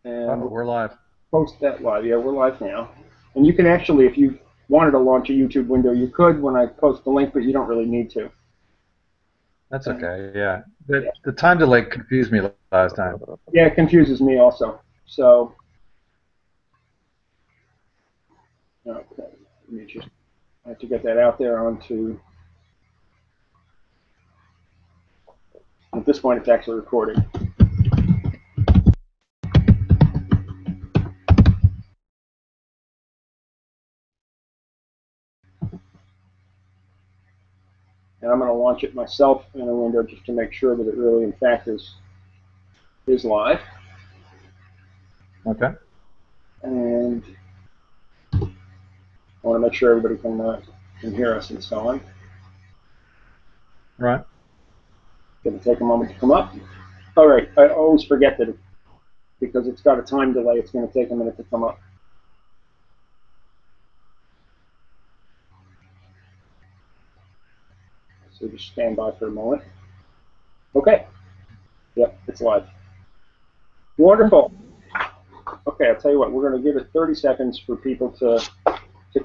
and We're live. post that live. Yeah, we're live now. And you can actually, if you wanted to launch a YouTube window, you could when I post the link, but you don't really need to. That's And, okay. Yeah. yeah, The time delay confused me last time. yeah, it confuses me also. So, okay, let me just, I have to get that out there onto, at this point it's actually recording. And I'm going to launch it myself in a window just to make sure that it really, in fact, is live. Okay. And I want to make sure everybody can hear us and so on. Right. Going to take a moment to come up. All right, I always forget that because it's got a time delay, it's going to take a minute to come up. So just stand by for a moment. Okay. Yep, it's live. Wonderful. Okay, I'll tell you what, we're going to give it 30 seconds for people to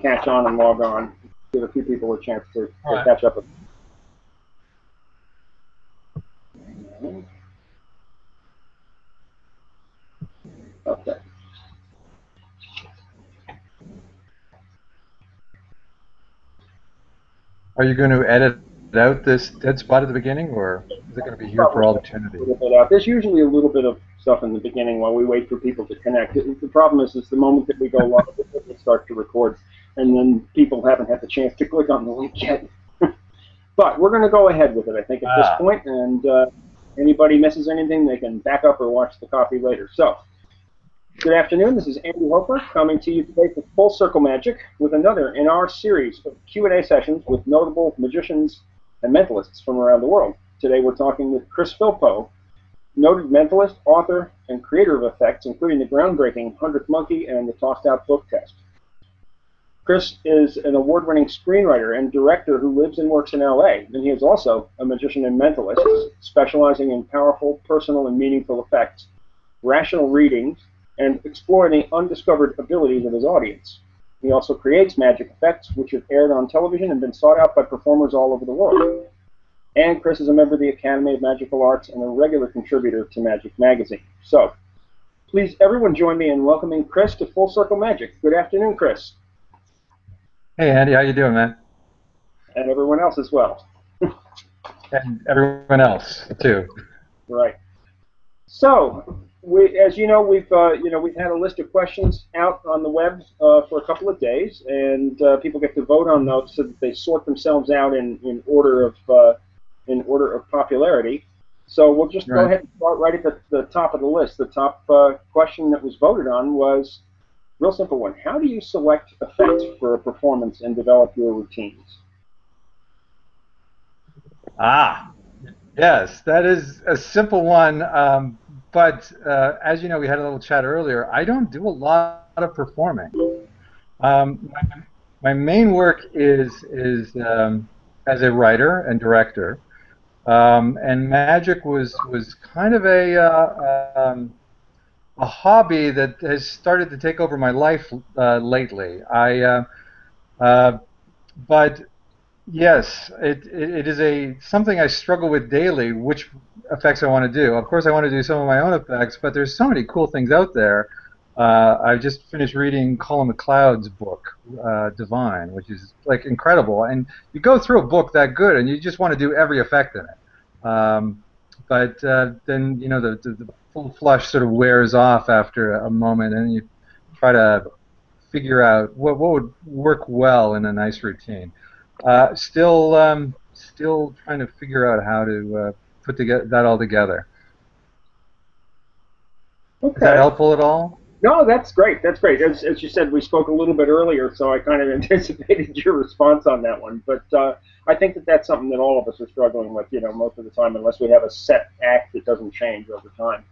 catch on and log on. Give a few people a chance to All catch up. Okay. Are you going to edit out this dead spot at the beginning, or is it going to be here for Probably all a eternity? little bit out. There's usually a little bit of stuff in the beginning while we wait for people to connect. The problem is the moment that we go live, it starts to record, and then people haven't had the chance to click on the link yet. But we're going to go ahead with it, I think, at this point, and anybody misses anything, they can back up or watch the copy later. So, good afternoon. This is Andy Hofer coming to you today for Full Circle Magic with another in our series of Q&A sessions with notable magicians and mentalists from around the world. Today we're talking with Chris Philpott, noted mentalist, author, and creator of effects, including the groundbreaking 100th Monkey and the Tossed Out Book Test. Chris is an award-winning screenwriter and director who lives and works in LA, and he is also a magician and mentalist, specializing in powerful, personal, and meaningful effects, rational readings, and exploring the undiscovered abilities of his audience. He also creates magic effects, which have aired on television and been sought out by performers all over the world. And Chris is a member of the Academy of Magical Arts and a regular contributor to Magic Magazine. So, please, everyone join me in welcoming Chris to Full Circle Magic. Good afternoon, Chris. Hey, Andy, how you doing, man? And everyone else as well. And everyone else too. Right. So, as you know, we've had a list of questions out on the web for a couple of days, and people get to vote on those so that they sort themselves out in order of popularity. So we'll just go ahead and start right at the top of the list. The top question that was voted on was real simple one. How do you select effects for a performance and develop your routines? Yes, that is a simple one. But as you know, we had a little chat earlier. I don't do a lot of performing. My main work is as a writer and director, and magic was kind of a hobby that has started to take over my life lately. But yes, it is something I struggle with daily. Which effects I want to do? Of course, I want to do some of my own effects, but there's so many cool things out there. I've just finished reading Colin McLeod's book, Divine, which is like incredible. And you go through a book that good, and you just want to do every effect in it. But then the full flush sort of wears off after a moment, and you try to figure out what would work well in a nice routine. Still trying to figure out how to put that all together. Okay. Is that helpful at all? No, that's great. That's great. As you said, we spoke a little bit earlier, so I kind of anticipated your response on that one. But I think that's something that all of us are struggling with, most of the time, unless we have a set act that doesn't change over time.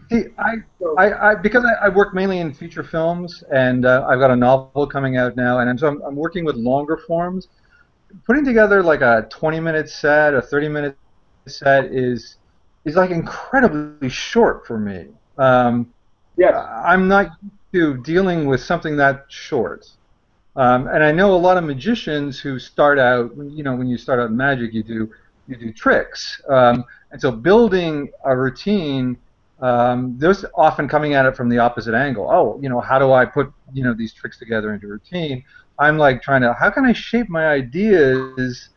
See, because I work mainly in feature films, and I've got a novel coming out now, and so I'm working with longer forms. Putting together like a 20-minute set, a 30-minute set is like incredibly short for me. Yes. I'm not used to dealing with something that short. And I know a lot of magicians who start out, when you start out in magic, you do tricks. And so building a routine, they're often coming at it from the opposite angle. Oh, how do I put, these tricks together into routine? I'm like how can I shape my ideas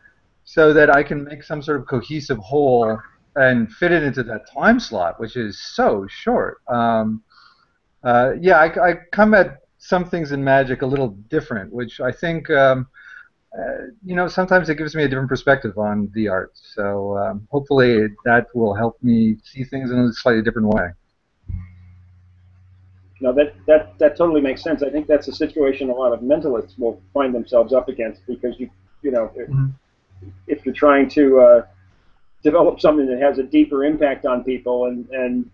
so that I can make some sort of cohesive whole and fit it into that time slot, which is so short. Yeah, I come at some things in magic a little different, which I think, sometimes it gives me a different perspective on the art. So hopefully that will help me see things in a slightly different way. No, that totally makes sense. I think that's a situation a lot of mentalists will find themselves up against because you know Mhm. if you're trying to develop something that has a deeper impact on people, and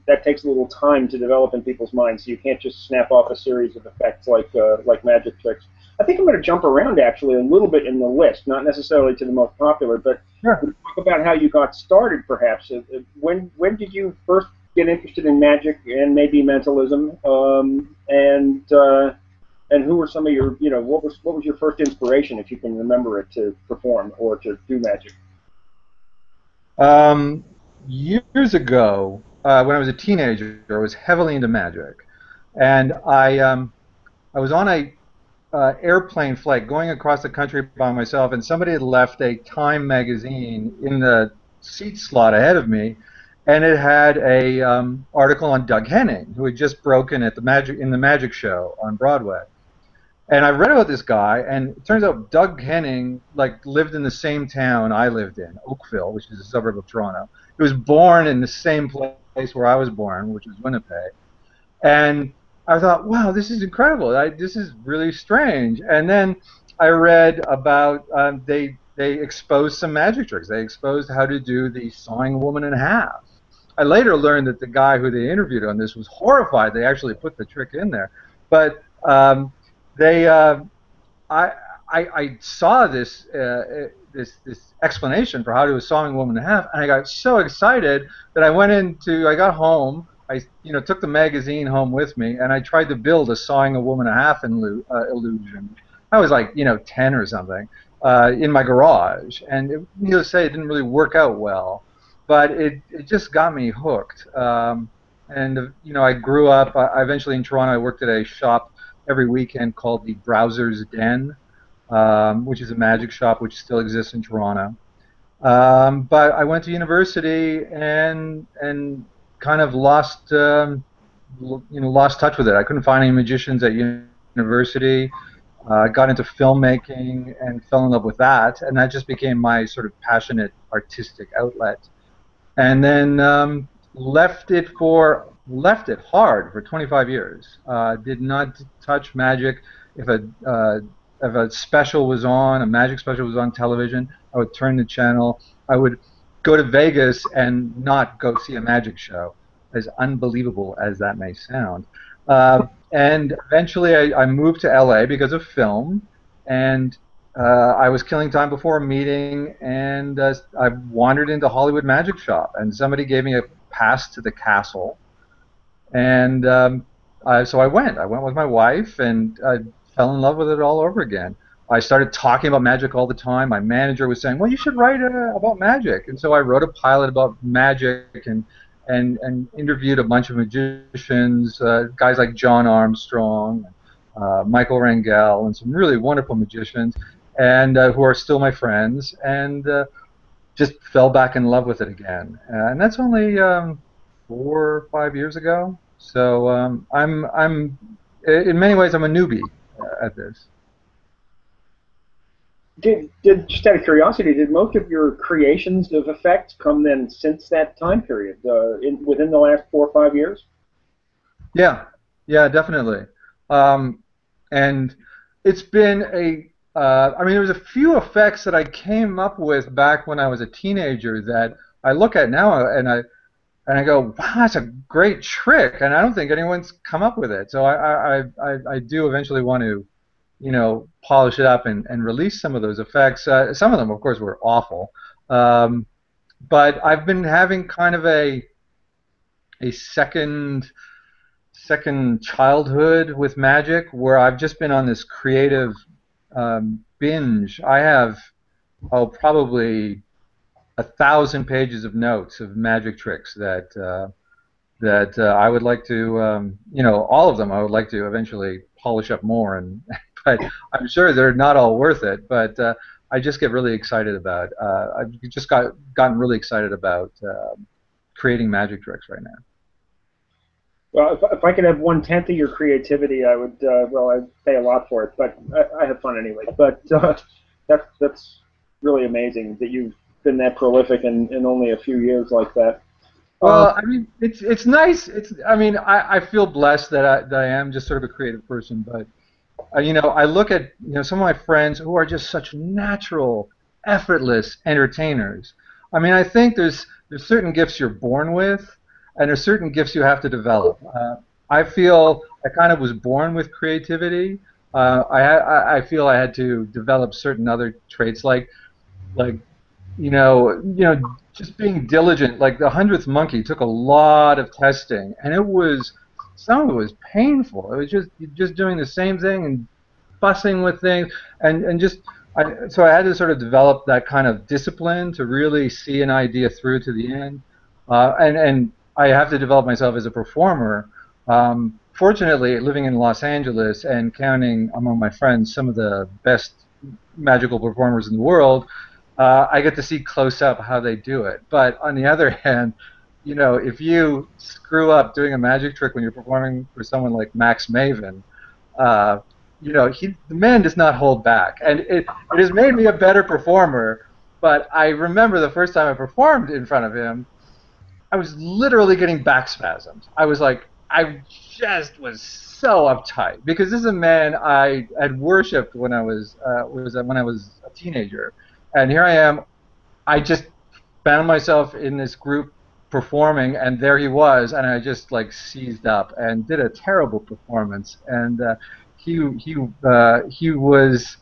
that takes a little time to develop in people's minds. So you can't just snap off a series of effects like magic tricks. I think I'm going to jump around actually a little bit in the list, not necessarily to the most popular, but Sure. we talk about how you got started. Perhaps when did you first get interested in magic and maybe mentalism, and who were some of your what was your first inspiration, if you can remember it, to perform or to do magic? Um, Years ago, when I was a teenager, I was heavily into magic, and I was on a airplane flight going across the country by myself, and somebody had left a Time magazine in the seat slot ahead of me, and it had a article on Doug Henning, who had just broken at the Magic Show on Broadway. And I read about this guy, and it turns out Doug Henning lived in the same town I lived in, Oakville, which is a suburb of Toronto. He was born in the same place where I was born, which was Winnipeg. And I thought, wow, this is incredible. This is really strange. And then I read about they exposed some magic tricks. They exposed how to do the sawing a woman in half. I later learned that the guy who they interviewed on this was horrified. They actually put the trick in there, but they I, I saw this explanation for how to do a sawing a woman in half, and I got so excited that I got home. I took the magazine home with me, and I tried to build a sawing a woman in half illusion. I was 10 or something in my garage, and needless to say, it didn't really work out well, but it just got me hooked. And I grew up. I eventually in Toronto. I worked at a shop every weekend called the Browser's Den, which is a magic shop which still exists in Toronto. But I went to university and kind of lost touch with it. I couldn't find any magicians at university. Got into filmmaking and fell in love with that, and that just became my sort of passionate artistic outlet. And then left it hard for 25 years. Did not touch magic. If a uh, if a special was on, a magic special was on television, I would turn the channel. I would go to Vegas and not go see a magic show, as unbelievable as that may sound. And eventually, I moved to LA because of film, and I was killing time before a meeting, and I wandered into Hollywood Magic Shop, and somebody gave me a pass to the castle, and so I went. I went with my wife, and I fell in love with it all over again. I started talking about magic all the time. My manager was saying, "Well, you should write about magic," and so I wrote a pilot about magic and interviewed a bunch of magicians, guys like John Armstrong, Michael Rangel, and some really wonderful magicians, and who are still my friends, and just fell back in love with it again. And that's only 4 or 5 years ago. So I'm in many ways I'm a newbie at this. Did just out of curiosity, did most of your creations of effects come then since that time period, within the last 4 or 5 years? Yeah, yeah, definitely. Um, and it's been I mean, there was a few effects that I came up with back when I was a teenager that I look at now and I go, wow, that's a great trick, and I don't think anyone's come up with it. So I do eventually want to, polish it up and release some of those effects. Some of them, of course, were awful, um, but I've been having kind of a second second childhood with magic, where I've just been on this creative binge. I have, oh, probably 1,000 pages of notes of magic tricks that I would like to, all of them I would like to eventually polish up more. And but I'm sure they're not all worth it. But I just get really excited about. I've just gotten really excited about creating magic tricks right now. Well, if I could have 1/10 of your creativity, I would. Well, I'd pay a lot for it, but I have fun anyway. But that's really amazing that you've been that prolific in only a few years like that. Um, Well, I mean, it's nice. I mean, I feel blessed that I am just sort of a creative person. But I look at some of my friends who are just such natural, effortless entertainers. I mean, I think there's certain gifts you're born with, and there's certain gifts you have to develop. I feel I kind of was born with creativity. I feel I had to develop certain other traits like just being diligent. Like the 100th monkey took a lot of testing, and some of it was painful. It was just doing the same thing and fussing with things, and just so I had to sort of develop that kind of discipline to really see an idea through to the end, and I have to develop myself as a performer. Fortunately, living in Los Angeles and counting among my friends some of the best magical performers in the world, I get to see close up how they do it. But on the other hand, if you screw up doing a magic trick when you're performing for someone like Max Maven, uh, the man does not hold back, and it has made me a better performer. But I remember the first time I performed in front of him, I was literally getting back spasms. I just was so uptight because this is a man I had worshipped when I was a teenager, and here I am. I just found myself in this group performing, and there he was, and I just like seized up and did a terrible performance. And he was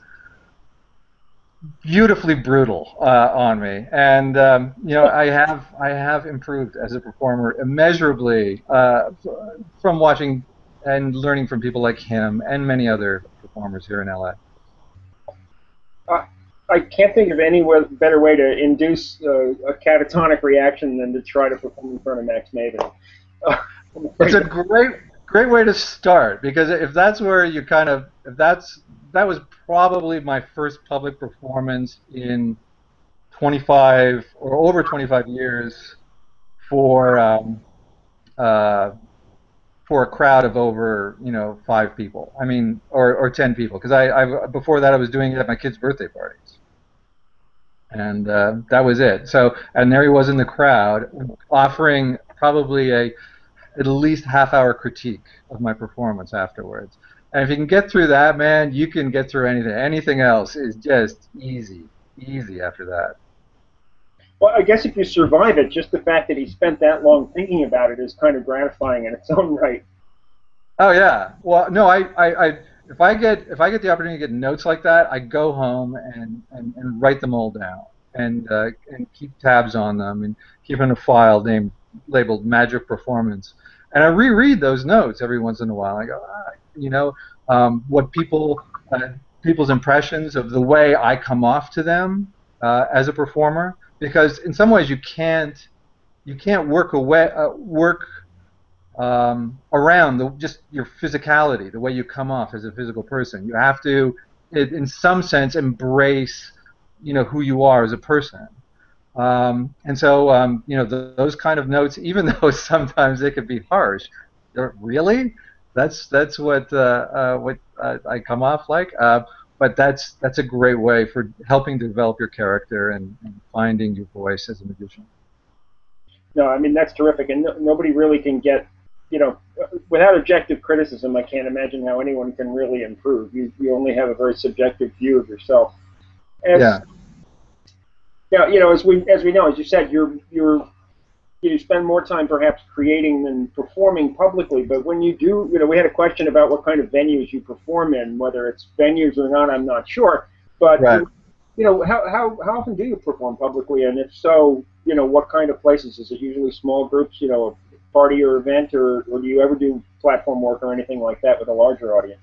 beautifully brutal on me, and I have improved as a performer immeasurably from watching and learning from people like him and many other performers here in LA. I, I can't think of any better way to induce a catatonic reaction than to try to perform in front of Max Maven. I'm It's afraid a that, great way to start because if that's where you kind of if that's that was probably my first public performance in 25 or over 25 years for uh, for a crowd of over 5 people. I mean, or 10 people because I before that I was doing it at my kids' birthday parties, and that was it. So and there he was in the crowd offering probably a at least half-hour critique of my performance afterwards. And if you can get through that, man, you can get through anything. Anything else is just easy after that. well, I guess if you survive it, just the fact that he spent that long thinking about it is kind of gratifying in its own right. Oh yeah. Well, no, if I get the opportunity to get notes like that, I go home and write them all down and keep tabs on them and keep in a file labeled Magic Performance. And I reread those notes every once in a while. I go, what people's impressions of the way I come off to them as a performer, because in some ways you can't work around just your physicality, the way you come off as a physical person. You have to, in some sense, embrace, who you are as a person. And so, those kind of notes, even though sometimes they could be harsh, really, that's what I come off like. But that's a great way for helping to develop your character and finding your voice as a magician. No, I mean that's terrific, and nobody really can get, without objective criticism. I can't imagine how anyone can really improve. You only have a very subjective view of yourself. As Yeah. yeah, as we know, as you said, you spend more time perhaps creating than performing publicly. But when you do, we had a question about what kind of venues you perform in, whether it's venues or not. I'm not sure, but Right. how often do you perform publicly, and if so, what kind of places? Is it usually small groups, party or event, or do you ever do platform work or anything like that with a larger audience?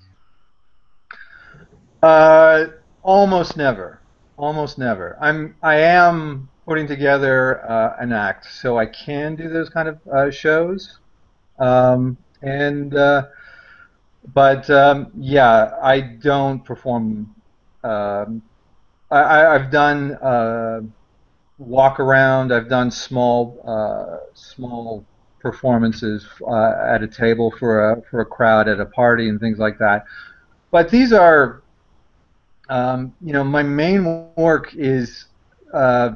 Uh, Almost never. Almost never. I am putting together an act, so I can do those kind of shows. And But yeah, I don't perform. Um, I've done walk around. I've done small performances at a table for a crowd at a party and things like that. But these are, my main work is, uh,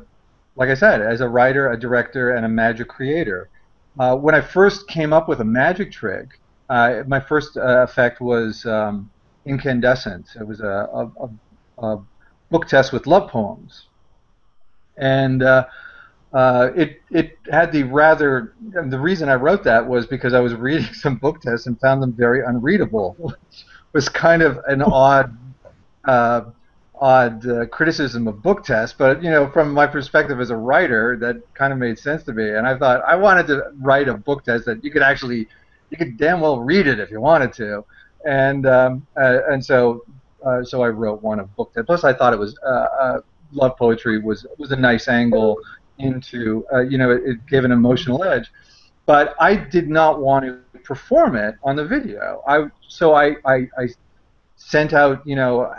like I said, as a writer, a director, and a magic creator. When I first came up with a magic trick, my first effect was incandescent. It was a book test with love poems, and it had the reason I wrote that was because I was reading some book tests and found them very unreadable, which was kind of an uh, odd criticism of book tests, but from my perspective as a writer, that kind of made sense to me. And I thought I wanted to write a book test that you could damn well read it if you wanted to. And so I wrote one of book test. Plus, I thought it was love poetry was a nice angle into it gave an emotional edge. But I did not want to perform it on the video. I sent out,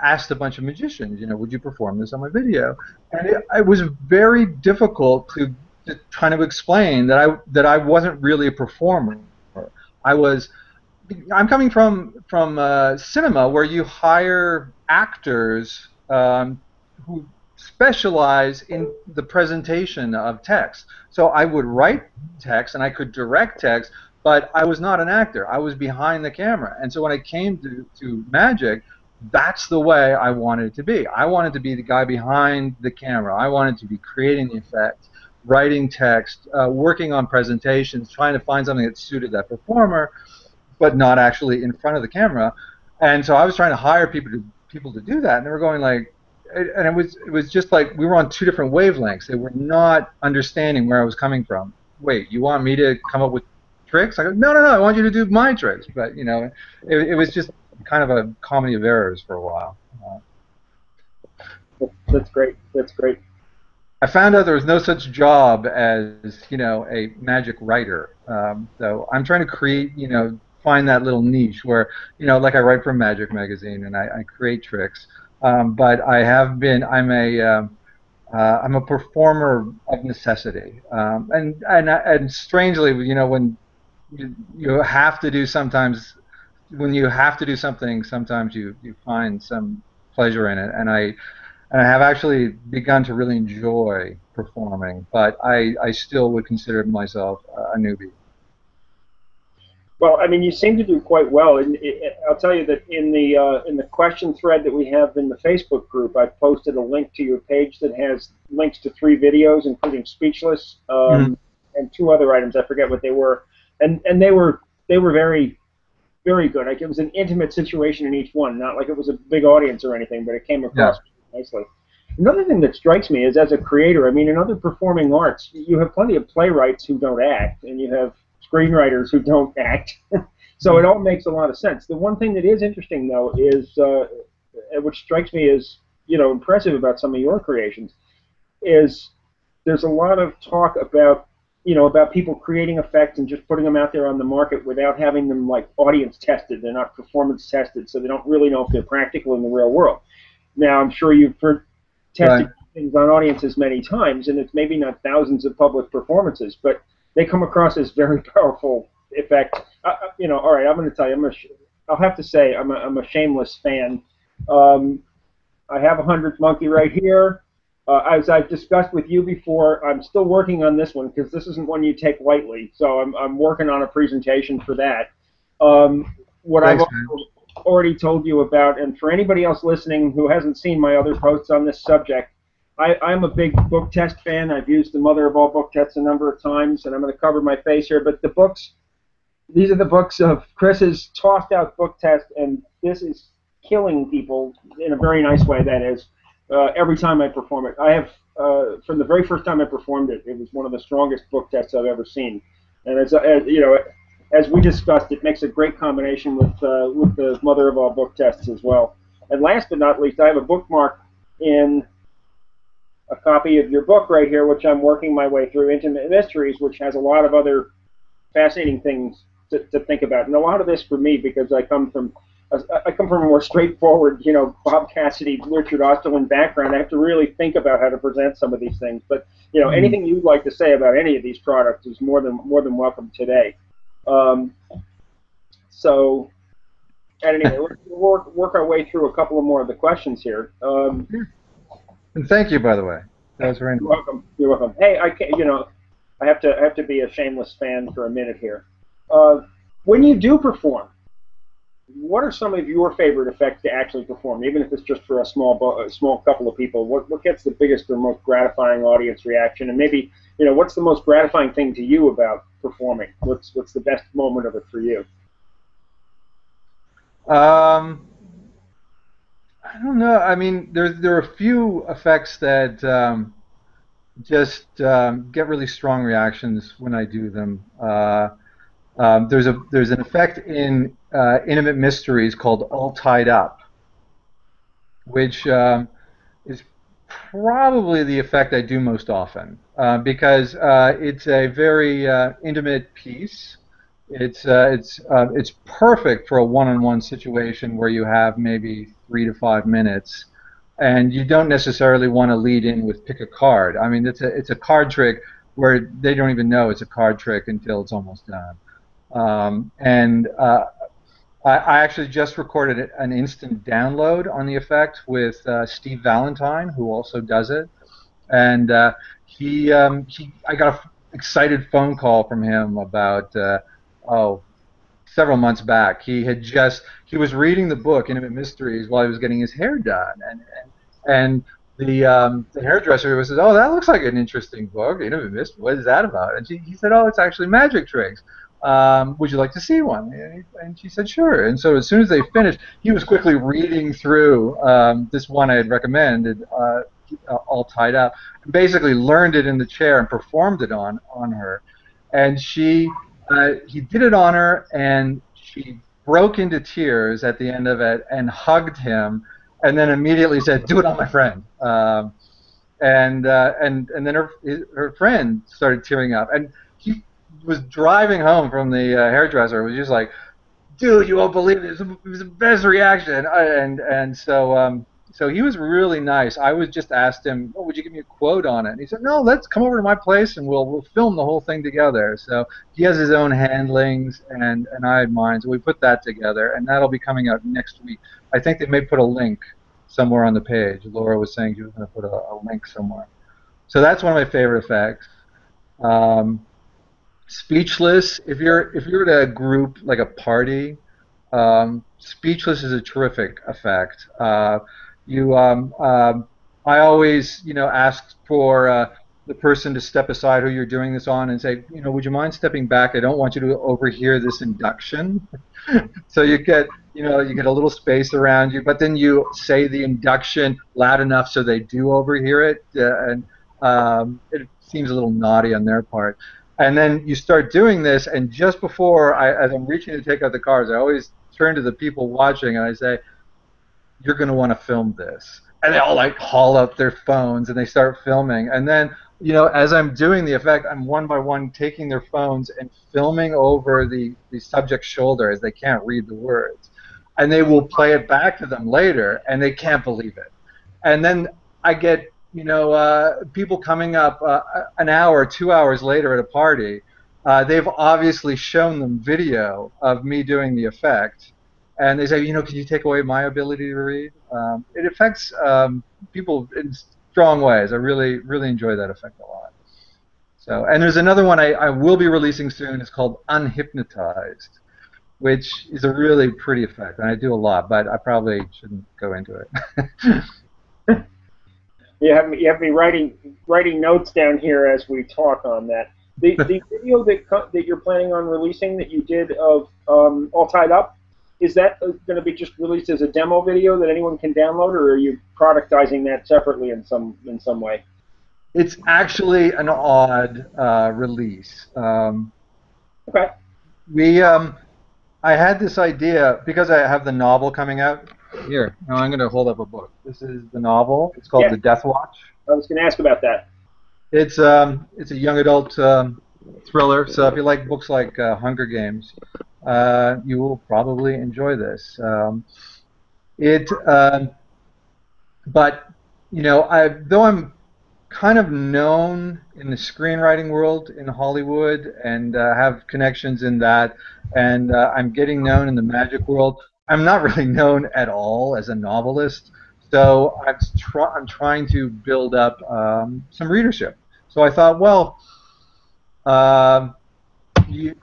asked a bunch of magicians, would you perform this on my video? And it was very difficult to try to explain that I wasn't really a performer. I was I'm coming from cinema where you hire actors who specialize in the presentation of text. So I would write text and I could direct text, but I was not an actor. I was behind the camera. And so when I came to magic, that's the way I wanted it to be. I wanted to be the guy behind the camera. I wanted to be creating the effects, writing text, working on presentations, trying to find something that suited that performer, but not actually in front of the camera. And so I was trying to hire people to do that, and they were going like, and it was just like we were on two different wavelengths. They were not understanding where I was coming from. Wait, you want me to come up with tricks? I go, no, I want you to do my tricks. But it was just kind of a comedy of errors for a while. That's great. That's great. I found out there was no such job as a magic writer. So I'm trying to create, find that little niche where, like I write for Magic Magazine and I create tricks. But I'm a performer of necessity. And strangely, when you have to do sometimes, when you have to do something, sometimes you find some pleasure in it. And I have actually begun to really enjoy performing, but I still would consider myself a newbie. Well, I mean, you seem to do quite well, and I'll tell you that in the question thread that we have in the Facebook group, I've posted a link to your page that has links to 3 videos, including Speechless, Mm-hmm. and 2 other items. I forget what they were, and they were very very good. Like it was an intimate situation in each one, not like it was a big audience or anything, but it came Yeah. across nicely. Another thing that strikes me is, as a creator, I mean, in other performing arts, you have plenty of playwrights who don't act, and you have screenwriters who don't act. So it all makes a lot of sense. The one thing that is interesting, though, is which strikes me as impressive about some of your creations, is there's a lot of talk about about people creating effects and just putting them out there on the market without having them like audience tested. They're not performance tested, so they don't really know if they're practical in the real world. Now, I'm sure you've Right. tested things on audiences many times, and it's maybe not thousands of public performances, but they come across as very powerful effects. All right, I'm going to tell you, I'll have to say I'm a shameless fan. Um, I have a 100th monkey right here. As I've discussed with you before, I'm still working on this one because this isn't one you take lightly. So I'm working on a presentation for that. What I've Thanks, man. also already told you about, and for anybody else listening who hasn't seen my other posts on this subject, I'm a big book test fan. I've used the mother of all book tests a number of times, and I'm going to cover my face here. But the books, these are the books of Chris's tossed out book test, and this is killing people in a very nice way, that is. Every time I perform it, I have from the very first time I performed it, it was one of the strongest book tests I've ever seen, And as you know, as we discussed, it makes a great combination with the mother of all book tests as well. And last but not least, I have a bookmark in a copy of your book right here, which I'm working my way through, Intimate Mysteries, which has a lot of other fascinating things to think about. And a lot of this for me, because I come from a more straightforward, Bob Cassidy, Richard Osterlin background. I have to really think about how to present some of these things. But anything you'd like to say about any of these products is more than welcome today. So, at any rate, we'll work our way through a couple of more of the questions here. And thank you, by the way. That was very nice. You're welcome. You're welcome. Hey, I have to be a shameless fan for a minute here. When you do perform, what are some of your favorite effects to actually perform, even if it's just for a small couple of people? What gets the biggest or most gratifying audience reaction? And maybe, what's the most gratifying thing to you about performing? What's the best moment of it for you? I don't know. I mean, there are a few effects that just get really strong reactions when I do them. There's an effect in Intimate Mysteries called All Tied Up, which is probably the effect I do most often because it's a very intimate piece. It's perfect for a one-on-one situation where you have maybe 3 to 5 minutes, and you don't necessarily want to lead in with pick a card. I mean, it's a card trick where they don't even know it's a card trick until it's almost done. I actually just recorded an instant download on the effect with Steve Valentine, who also does it, and I got an excited phone call from him about several months back. He was reading the book Intimate Mysteries while he was getting his hair done, and the hairdresser says, "Oh, that looks like an interesting book. Intimate Mysteries. What is that about?" And he said, "Oh, it's actually magic tricks. Would you like to see one?" And she said, "Sure." And so as soon as they finished, he was quickly reading through this one I had recommended, All Tied Up, and basically learned it in the chair and performed it on her. And he did it on her, and she broke into tears at the end of it and hugged him, and then immediately said, "Do it on my friend." And then her friend started tearing up, and he was driving home from the hairdresser. Was just like, "Dude, you won't believe it. It was the best reaction." So he was really nice. I just asked him, "Oh, would you give me a quote on it?" And he said, "No, let's come over to my place and we'll film the whole thing together." So he has his own handlings and I have mine. So we put that together, and that'll be coming out next week. I think they may put a link somewhere on the page. Laura was saying she was going to put a link somewhere. So that's one of my favorite effects. Speechless. If you're at a group like a party, speechless is a terrific effect. I always, ask for the person to step aside who you're doing this on and say, would you mind stepping back? I don't want you to overhear this induction. So you get a little space around you, but then you say the induction loud enough so they do overhear it, and it seems a little naughty on their part. And then you start doing this, and just before, as I'm reaching to take out the cards, I always turn to the people watching and I say, "You're going to want to film this." And they all haul out their phones and they start filming. And then, as I'm doing the effect, I'm one by one taking their phones and filming over the subject's shoulder as they can't read the words. And they will play it back to them later, and they can't believe it. And then I get, people coming up an hour, 2 hours later at a party. They've obviously shown them video of me doing the effect. And they say, can you take away my ability to read? It affects people in strong ways. I really, really enjoy that effect a lot. So, and there's another one I will be releasing soon. It's called Unhypnotized, which is a really pretty effect. And I do a lot, but I probably shouldn't go into it. You have me writing notes down here as we talk on that. The video that you're planning on releasing that you did of All Tied Up, is that going to be just released as a demo video that anyone can download, or are you productizing that separately in some way? It's actually an odd release. Okay. We I had this idea because I have the novel coming out. Here, now I'm going to hold up a book. This is the novel. It's called Yeah, The Death Watch. I was going to ask about that. It's a young adult thriller. So if you like books like Hunger Games, you will probably enjoy this. It but I though I'm kind of known in the screenwriting world in Hollywood and have connections in that, and I'm getting known in the magic world. I'm not really known at all as a novelist, so I'm trying to build up some readership. So I thought, well, um you,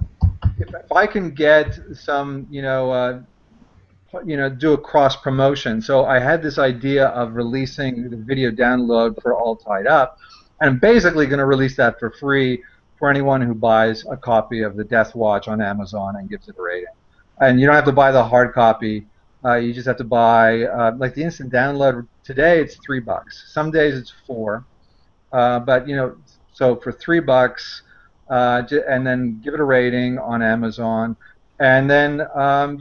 if I can get some, do a cross promotion. So I had this idea of releasing the video download for All Tied Up, and I'm basically going to release that for free for anyone who buys a copy of the Death Watch on Amazon and gives it a rating. And you don't have to buy the hard copy. You just have to buy like the instant download. Today it's $3. Some days it's four. But so for $3, and then give it a rating on Amazon, and then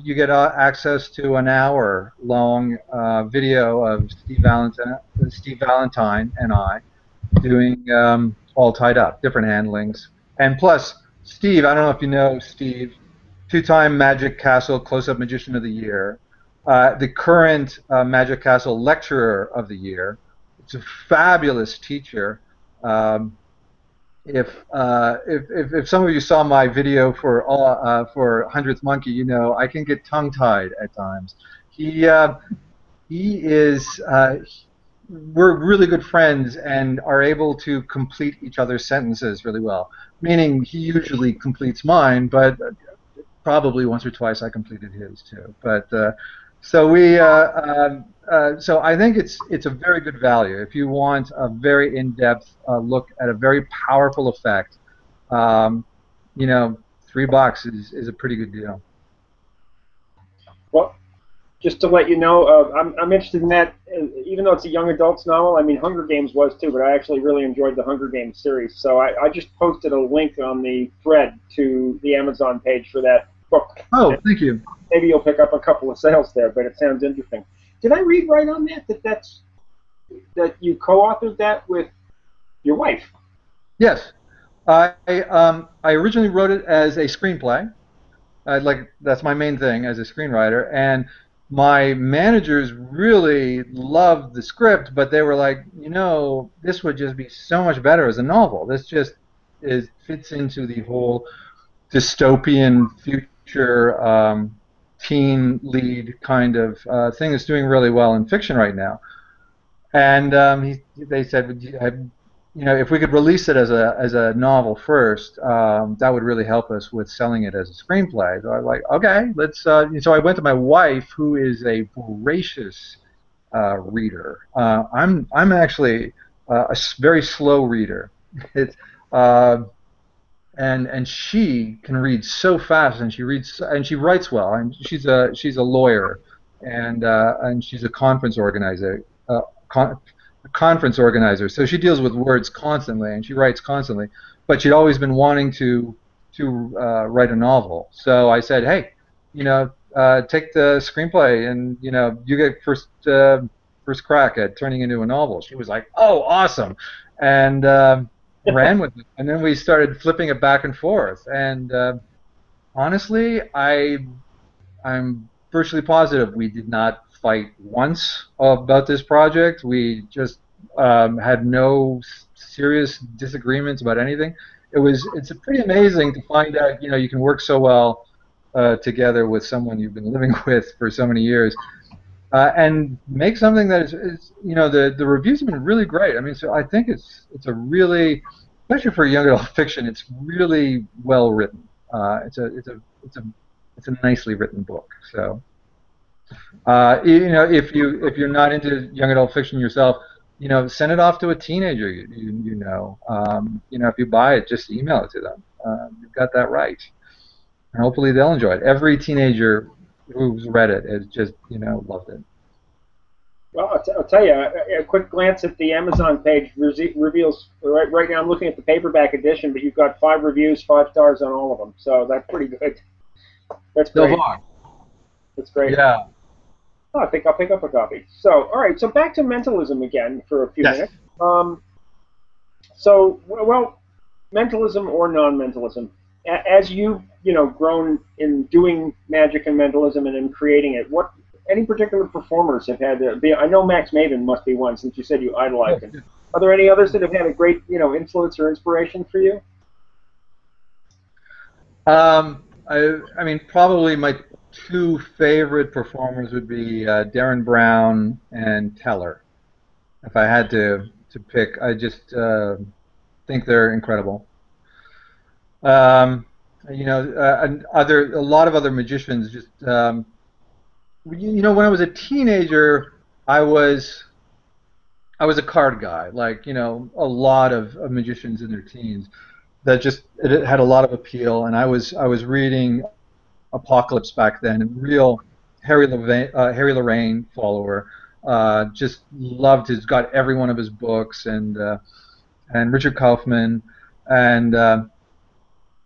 you get access to an hour-long video of Steve Valentine and I doing All Tied Up, different handlings, and plus Steve. I don't know if you know Steve, two-time Magic Castle Close-Up Magician of the Year, the current Magic Castle Lecturer of the Year. It's a fabulous teacher. Um, if some of you saw my video for 100th Monkey, I can get tongue-tied at times. He uh, he is we're really good friends and are able to complete each other's sentences really well. Meaning he usually completes mine, but probably once or twice I completed his too. But so I think it's a very good value if you want a very in-depth look at a very powerful effect. Um, you know, $3 is a pretty good deal. Well, just to let you know, I'm interested in that. Even though it's a young adults novel, I mean, Hunger Games was too, but I actually really enjoyed the Hunger Games series. So I just posted a link on the thread to the Amazon page for that book. Oh, thank you. Maybe you'll pick up a couple of sales there, but it sounds interesting. Did I read right on that you co-authored that with your wife? Yes, I originally wrote it as a screenplay. That's my main thing as a screenwriter, and my managers really loved the script, but they were like, this would just be so much better as a novel. This just fits into the whole dystopian future teen lead kind of thing that's doing really well in fiction right now. And they said, if we could release it as a novel first, that would really help us with selling it as a screenplay. So I was like, okay, let's. So I went to my wife, who is a voracious reader. I'm actually very slow reader. It's and she can read so fast, and she writes well, and she's a lawyer, and she's a conference organizer. Con- a conference organizer, so she deals with words constantly, and she writes constantly. But she'd always been wanting to write a novel. So I said, hey, take the screenplay, and you get first crack at turning into a novel. She was like, oh, awesome, and ran with it. And then we started flipping it back and forth. And honestly, I'm virtually positive we did not fight once about this project. We just had no serious disagreements about anything. It's pretty amazing to find out you can work so well together with someone you've been living with for so many years and make something that the reviews have been really great. I mean, so I think it's a really, especially for young adult fiction, it's really well written. It's a nicely written book. So if you're not into young adult fiction yourself, send it off to a teenager. If you buy it, just email it to them. You've got that right, and hopefully they'll enjoy it. Every teenager who's read it has just loved it. Well, I'll tell you, a quick glance at the Amazon page reveals, right now I'm looking at the paperback edition, but you've got 5 reviews, 5 stars on all of them. So that's pretty good. That's So great. far. That's great. Yeah. Oh, I think I'll pick up a copy. So, all right, so back to mentalism again for a few Yes. minutes. Well, mentalism or non-mentalism, as grown in doing magic and mentalism and in creating it, what any particular performers have had to be? I know Max Maven must be one, since you said you idolize him. Are there any others that have had a great, influence or inspiration for you? I mean, probably my two favorite performers would be Darren Brown and Teller. If I had to pick, I just think they're incredible. Um, and a lot of other magicians just, when I was a teenager, I was I was a card guy, like a lot of magicians in their teens. That just it had a lot of appeal, and I was reading Apocalypse back then, and real Harry Lorraine follower. Just loved his got every one of his books, and Richard Kaufman, and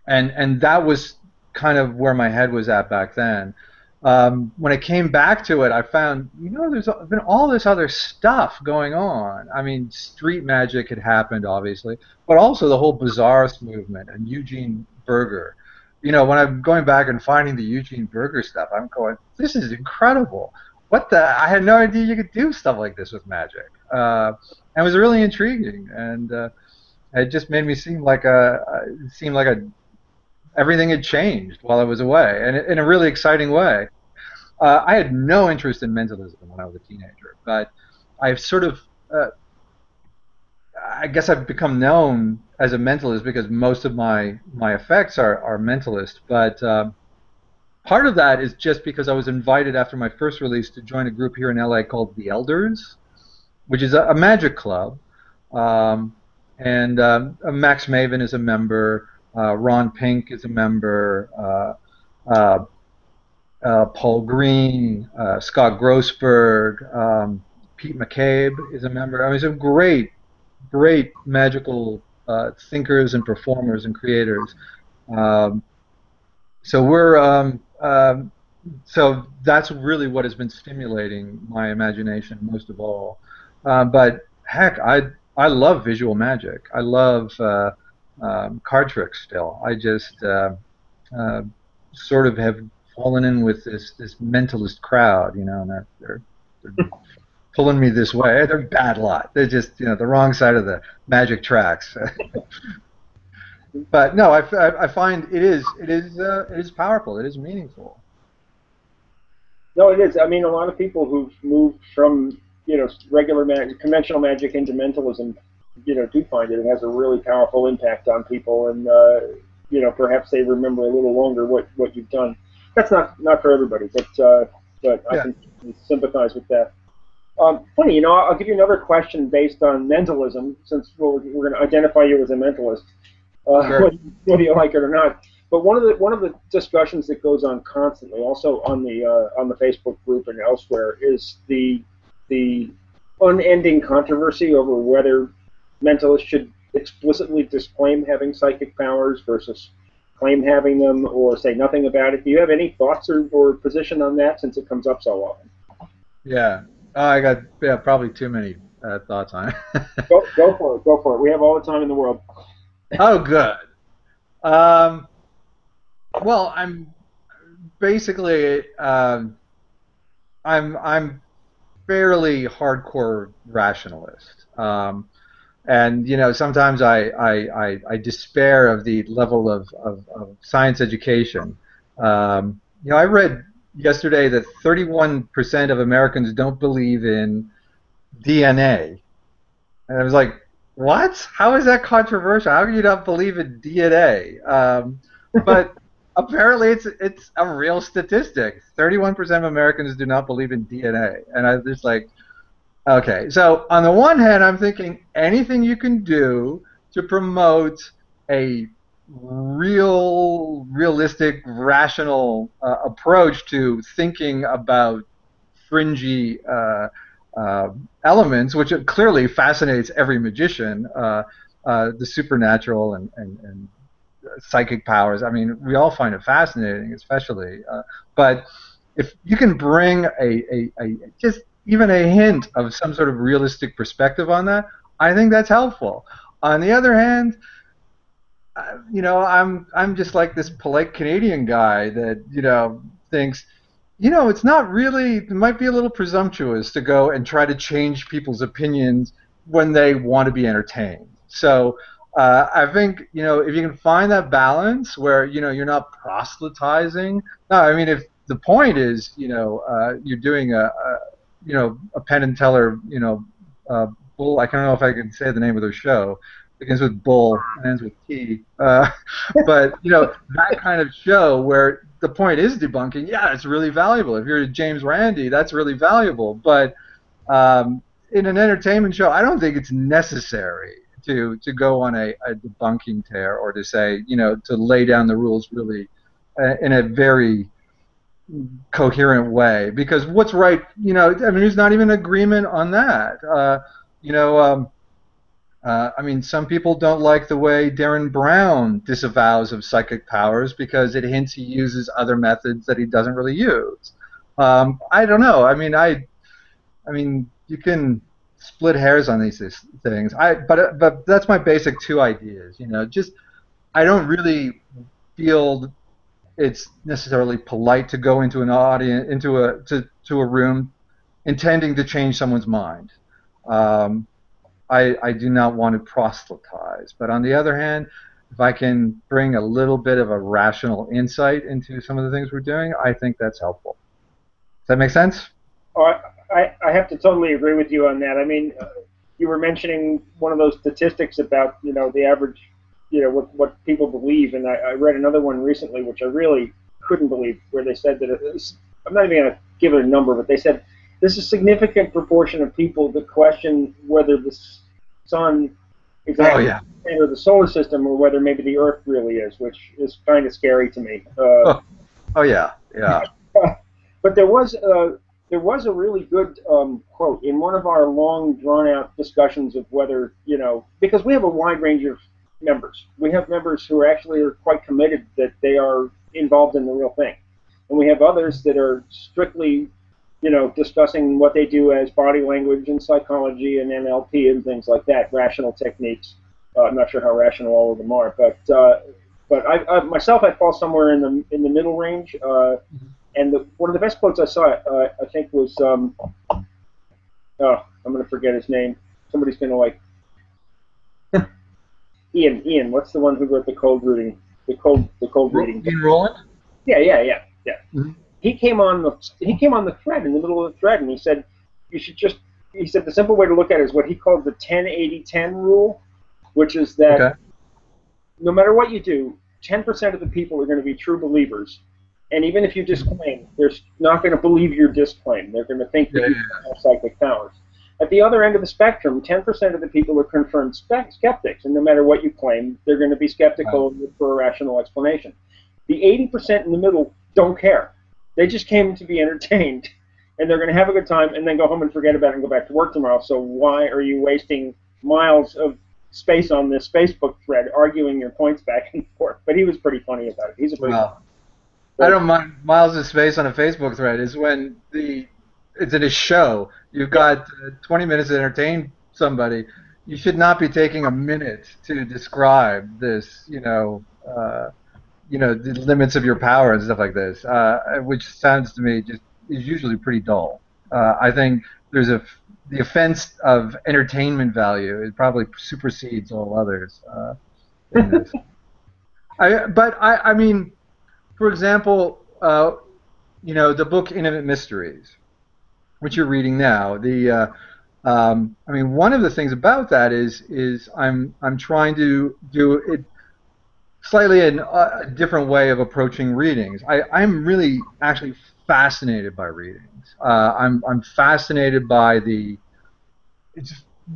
and that was kind of where my head was at back then. When I came back to it, I found there's been all this other stuff going on. I mean, street magic had happened, obviously, but also the whole Bazaarist movement and Eugene Berger. When I'm going back and finding the Eugene Berger stuff, I'm going, this is incredible. What the? I had no idea you could do stuff like this with magic. And it was really intriguing, and it just made me seem like a everything had changed while I was away, and in a really exciting way. I had no interest in mentalism when I was a teenager, but I've sort of, I guess I've become known as a mentalist because most of my effects are mentalist. But part of that is just because I was invited after my first release to join a group here in LA called The Elders, which is a magic club, um, and Max Maven is a member. Ron Pink is a member. Paul Green, Scott Grossberg, Pete McCabe is a member. I mean, some great magical thinkers and performers and creators. Um, so we're so that's really what has been stimulating my imagination most of all. But heck, I love visual magic. I love card tricks still. I just uh, sort of have fallen in with this mentalist crowd, and they're pulling me this way. They're a bad lot. They're just the wrong side of the magic tracks. But no, I find it is powerful. It is meaningful. No, it is. I mean, a lot of people who've moved from regular magic, conventional magic into mentalism, do find it has a really powerful impact on people, and perhaps they remember a little longer what you've done. That's not for everybody, but I Yeah. can sympathize with that. Funny, I'll give you another question based on mentalism, since we're going to identify you as a mentalist, Sure. whether you like it or not. But one of the discussions that goes on constantly, also on the Facebook group and elsewhere, is the unending controversy over whether mentalists should explicitly disclaim having psychic powers versus claim having them, or say nothing about it. Do you have any thoughts or position on that, since it comes up so often? Yeah. Oh, I got probably too many thoughts on it. Go for it. Go for it. We have all the time in the world. Oh, good. Um, well, I'm basically I'm fairly hardcore rationalist. And sometimes I despair of the level of science education. I read yesterday that 31% of Americans don't believe in DNA, and I was like, what? How is that controversial? How can you not believe in DNA? But apparently it's a real statistic. 31% of Americans do not believe in DNA, and I just like, okay, so on the one hand, I'm thinking anything you can do to promote a realistic, rational approach to thinking about fringy elements, which clearly fascinates every magician, the supernatural and psychic powers. I mean, we all find it fascinating, especially. But if you can bring a just even a hint of some sort of realistic perspective on that, I think that's helpful. On the other hand, I'm just like this polite Canadian guy that thinks, it's not really. It might be a little presumptuous to go and try to change people's opinions when they want to be entertained. So I think if you can find that balance where you're not proselytizing. No, I mean if the point is you're doing a Penn and Teller bull. I don't know if I can say the name of their show. It begins with bull and ends with T. But that kind of show where the point is debunking. Yeah, it's really valuable. If you're James Randi, that's really valuable. But in an entertainment show, I don't think it's necessary to go on a debunking tear or to say to lay down the rules really in a very coherent way. Because what's right, I mean, there's not even agreement on that. I mean, some people don't like the way Darren Brown disavows of psychic powers because it hints he uses other methods that he doesn't really use. I don't know. I mean, you can split hairs on these things. But that's my basic two ideas. Just I don't really feel it's necessarily polite to go into an audience, to a room, intending to change someone's mind. I do not want to proselytize. But on the other hand, if I can bring a little bit of a rational insight into some of the things we're doing, I think that's helpful. Does that make sense? Oh, I have to totally agree with you on that. I mean, you were mentioning one of those statistics about, the average, what people believe, and I read another one recently, which I really couldn't believe, where they said that I'm not even going to give it a number, but they said there's a significant proportion of people that question whether the sun is actually the center of the solar system or whether maybe the Earth really is, which is kind of scary to me. Yeah. But there was a really good quote in one of our long, drawn-out discussions of whether, because we have a wide range of members. We have members who are quite committed that they are involved in the real thing. And we have others that are strictly discussing what they do as body language and psychology and NLP and things like that, rational techniques. I'm not sure how rational all of them are, but I myself, I fall somewhere in the middle range. And one of the best quotes I saw, I think, was I'm going to forget his name. Somebody's going to Ian. What's the one who wrote the cold reading? The cold reading. Ian Rowland? Yeah. Mm-hmm. He came on the thread, in the middle of the thread, and he said the simple way to look at it is what he called the 10-80-10 rule, which is that no matter what you do, 10% of the people are going to be true believers, and even if you disclaim, they're not going to believe your disclaim. They're going to think that you have psychic powers. At the other end of the spectrum, 10% of the people are confirmed skeptics, and no matter what you claim, they're going to be skeptical and look for a rational explanation. The 80% in the middle don't care. They just came to be entertained, and they're going to have a good time and then go home and forget about it and go back to work tomorrow. So why are you wasting miles of space on this Facebook thread arguing your points back and forth? But he was pretty funny about it. He's a pretty I don't mind miles of space on a Facebook thread is when it's in a show. You've got 20 minutes to entertain somebody. You should not be taking a minute to describe this, the limits of your power and stuff like this, which sounds to me is usually pretty dull. I think there's the offense of entertainment value. It probably supersedes all others in this. I mean, for example, the book Intimate Mysteries, which you're reading now. I mean, one of the things about that is I'm trying to do it slightly a different way of approaching readings. I'm really actually fascinated by readings. I'm fascinated by it's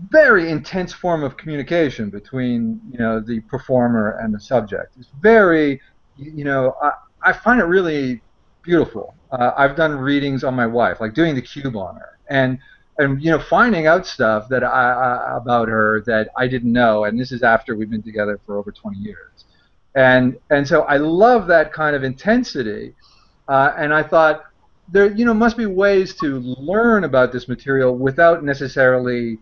very intense form of communication between the performer and the subject. It's very I find it really beautiful. I've done readings on my wife, like doing the cube on her, and and finding out stuff that about her that I didn't know, and this is after we've been together for over 20 years, and so I love that kind of intensity, and I thought there must be ways to learn about this material without necessarily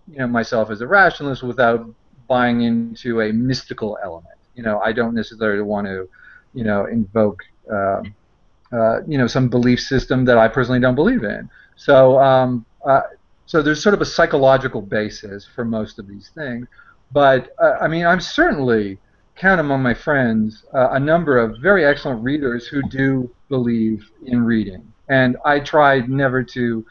myself as a rationalist, without buying into a mystical element. I don't necessarily want to invoke some belief system that I personally don't believe in. So there's sort of a psychological basis for most of these things. But I mean, I'm certainly count among my friends a number of very excellent readers who do believe in reading, and I try never to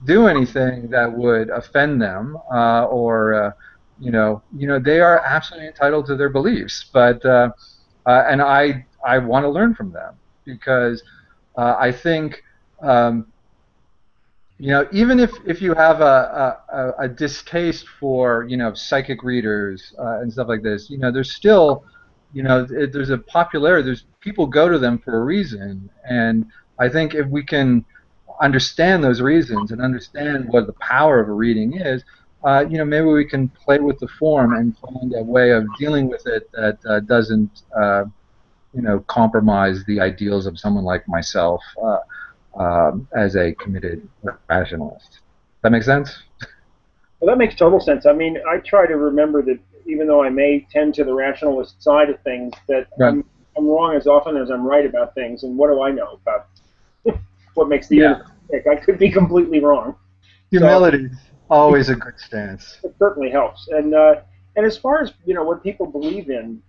do anything that would offend them or they are absolutely entitled to their beliefs, but and I want to learn from them because I think even if you have a distaste for psychic readers and stuff like this, there's still there's a popularity. There's people go to them for a reason, and I think if we can understand those reasons and understand what the power of a reading is, maybe we can play with the form and find a way of dealing with it that doesn't compromise the ideals of someone like myself as a committed rationalist. That make sense? Well, that makes total sense. I mean, I try to remember that even though I may tend to the rationalist side of things, that right. I'm wrong as often as I'm right about things. And what do I know about what makes the universe tick? I could be completely wrong. Humility is always a good stance. It certainly helps. And as far as what people believe in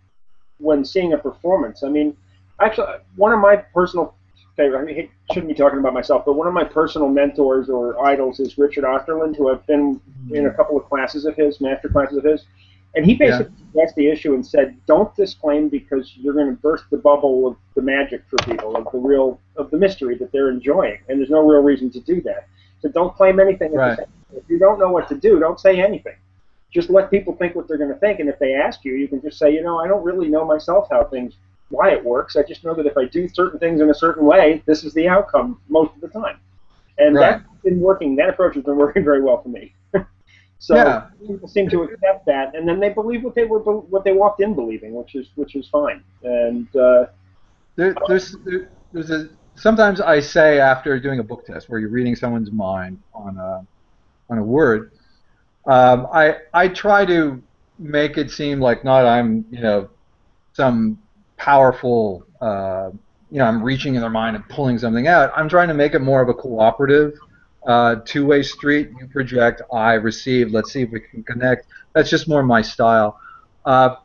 when seeing a performance, I mean, actually, one of my personal favorite, I mean, I shouldn't be talking about myself, but one of my personal mentors or idols is Richard Osterland, who I've been in a couple of classes of his, master classes of his, and he basically addressed the issue and said, don't disclaim because you're going to burst the bubble of the magic for people, of the mystery that they're enjoying, and there's no real reason to do that. So don't claim anything. Right. If you don't know what to do, don't say anything. Just let people think what they're going to think, and if they ask you, you can just say, I don't really know myself why it works. I just know that if I do certain things in a certain way, this is the outcome most of the time. And that's been working. That approach has been working very well for me. So people seem to accept that, and then they believe what they walked in believing, which is fine. And sometimes I say after doing a book test where you're reading someone's mind on a word, I try to make it seem like not I'm some powerful I'm reaching in their mind and pulling something out. I'm trying to make it more of a cooperative two-way street. You project, I receive. Let's see if we can connect. That's just more my style. And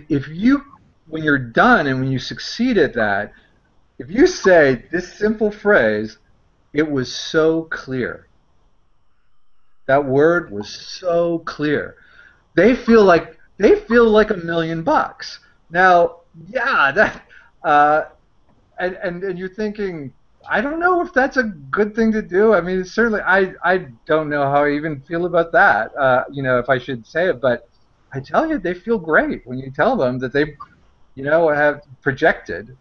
when you're done and when you succeed at that, if you say this simple phrase, it was so clear. That word was so clear. They feel like $1 million. Now, and you're thinking, I don't know if that's a good thing to do. I mean, certainly, I don't know how I even feel about that. If I should say it, but I tell you, they feel great when you tell them that they, have projected.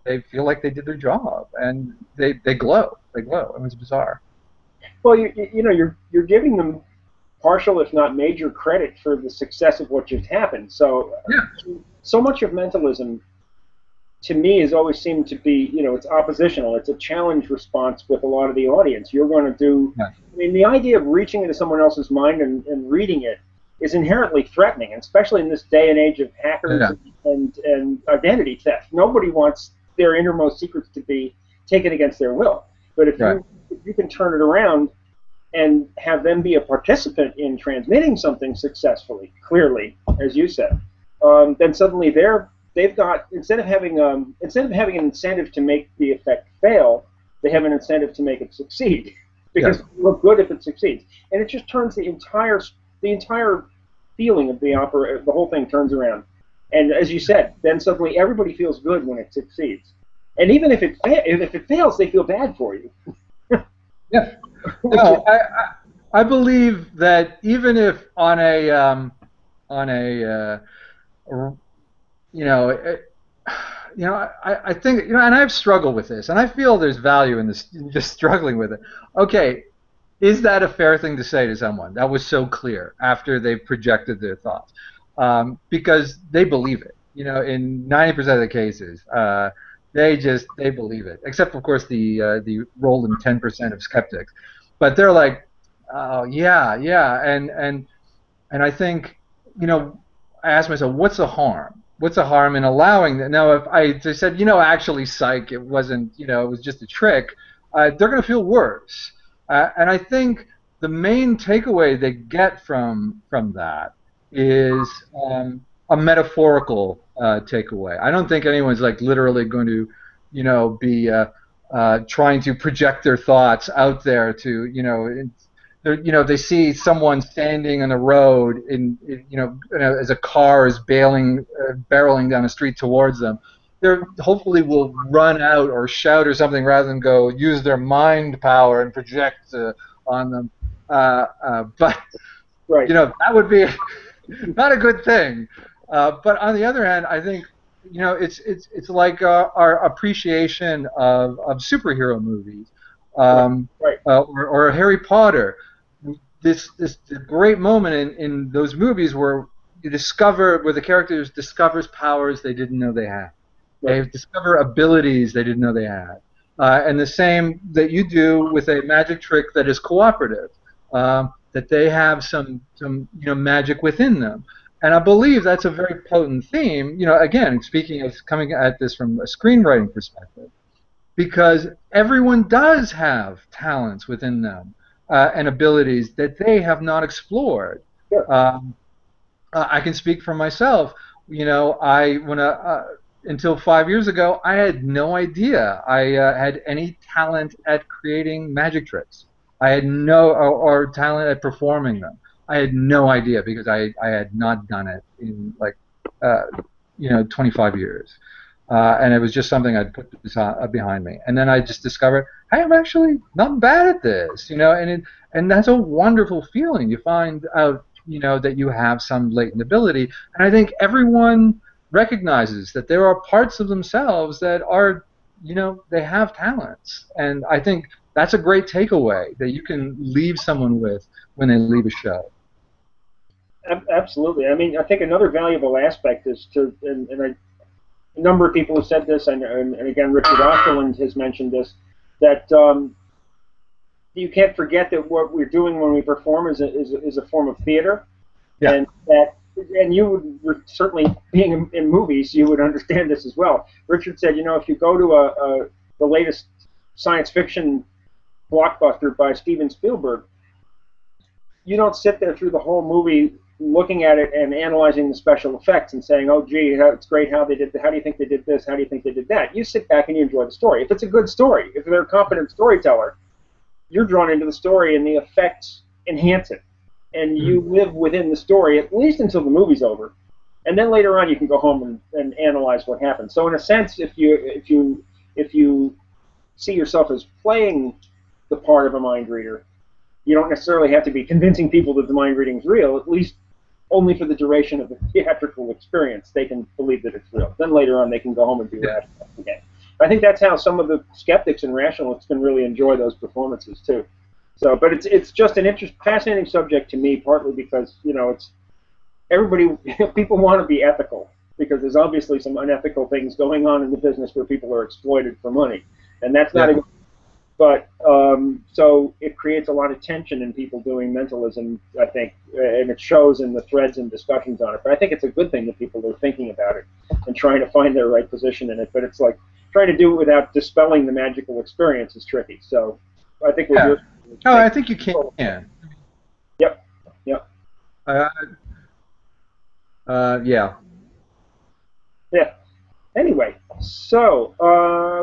They feel like they did their job, and they glow. They glow. I mean, it's bizarre. Well, you're giving them partial, if not major, credit for the success of what just happened. So, so much of mentalism, to me, has always seemed to be, it's oppositional. It's a challenge response with a lot of the audience. You're going to do. I mean, the idea of reaching into someone else's mind and reading it is inherently threatening, and especially in this day and age of hackers and identity theft. Nobody wants their innermost secrets to be taken against their will. But if you can turn it around and have them be a participant in transmitting something successfully, clearly, as you said, then suddenly they've got, instead of having an incentive to make the effect fail, they have an incentive to make it succeed, because it will look good if it succeeds, and it just turns the entire feeling of the opera, the whole thing turns around, and as you said, then suddenly everybody feels good when it succeeds, and even if it fails, they feel bad for you. No, I believe that even if on a I think, and I've struggled with this, and I feel there's value in this, in just struggling with it. Okay, is that a fair thing to say to someone that was so clear after they projected their thoughts? Because they believe it. In 90% of the cases, they believe it. Except, of course, the rolling 10% of skeptics. But they're like, oh yeah, yeah, and I think, you know, I asked myself, what's the harm? What's the harm in allowing that? Now, if I just said, actually, psych, it wasn't, it was just a trick, they're going to feel worse. And I think the main takeaway they get from that is a metaphorical takeaway. I don't think anyone's like literally going to, be trying to project their thoughts out there to, they see someone standing on the road as a car is barreling down the street towards them. They hopefully will run out or shout or something rather than go use their mind power and project on them. But Right. That would be not a good thing. But on the other hand, I think it's like our appreciation of superhero movies, Right. or Harry Potter. This great moment in those movies where where the characters discovers powers they didn't know they had. They discover abilities they didn't know they had. And the same that you do with a magic trick that is cooperative, that they have some magic within them. And I believe that's a very potent theme. Again, speaking of coming at this from a screenwriting perspective, because everyone does have talents within them and abilities that they have not explored. Sure. I can speak for myself. Until 5 years ago, I had no idea I had any talent at creating magic tricks. I had or talent at performing them. I had no idea because I had not done it in 25 years. And it was just something I'd put behind me. And then I just discovered, hey, I'm actually not bad at this, and that's a wonderful feeling. You find out, that you have some latent ability. And I think everyone recognizes that there are parts of themselves that are, they have talents. And I think that's a great takeaway that you can leave someone with when they leave a show. Absolutely. I mean, I think another valuable aspect is a number of people have said this, and again, Richard Osterland has mentioned this, that you can't forget that what we're doing when we perform is a form of theater, yeah. and you would certainly, being in movies, you would understand this as well. Richard said, if you go to the latest science fiction blockbuster by Steven Spielberg, you don't sit there through the whole movie looking at it and analyzing the special effects and saying, oh, gee, it's great how they did that. How do you think they did this? How do you think they did that? You sit back and you enjoy the story. If it's a good story, if they're a competent storyteller, you're drawn into the story and the effects enhance it. And you live within the story at least until the movie's over. And then later on you can go home and analyze what happened. So in a sense, if you see yourself as playing the part of a mind reader, you don't necessarily have to be convincing people that the mind reading is real, at least only for the duration of the theatrical experience. They can believe that it's real. Then later on they can go home and do that again. I think that's how some of the skeptics and rationalists can really enjoy those performances too. So, but it's just an fascinating subject to me, partly because it's everybody. People want to be ethical because there's obviously some unethical things going on in the business where people are exploited for money, and that's not a good. But so it creates a lot of tension in people doing mentalism, I think, and it shows in the threads and discussions on it. But I think it's a good thing that people are thinking about it and trying to find their right position in it. But it's like trying to do it without dispelling the magical experience is tricky. So I think we're No, I think you can. Yep. Yep. Yeah. Yeah. Anyway, so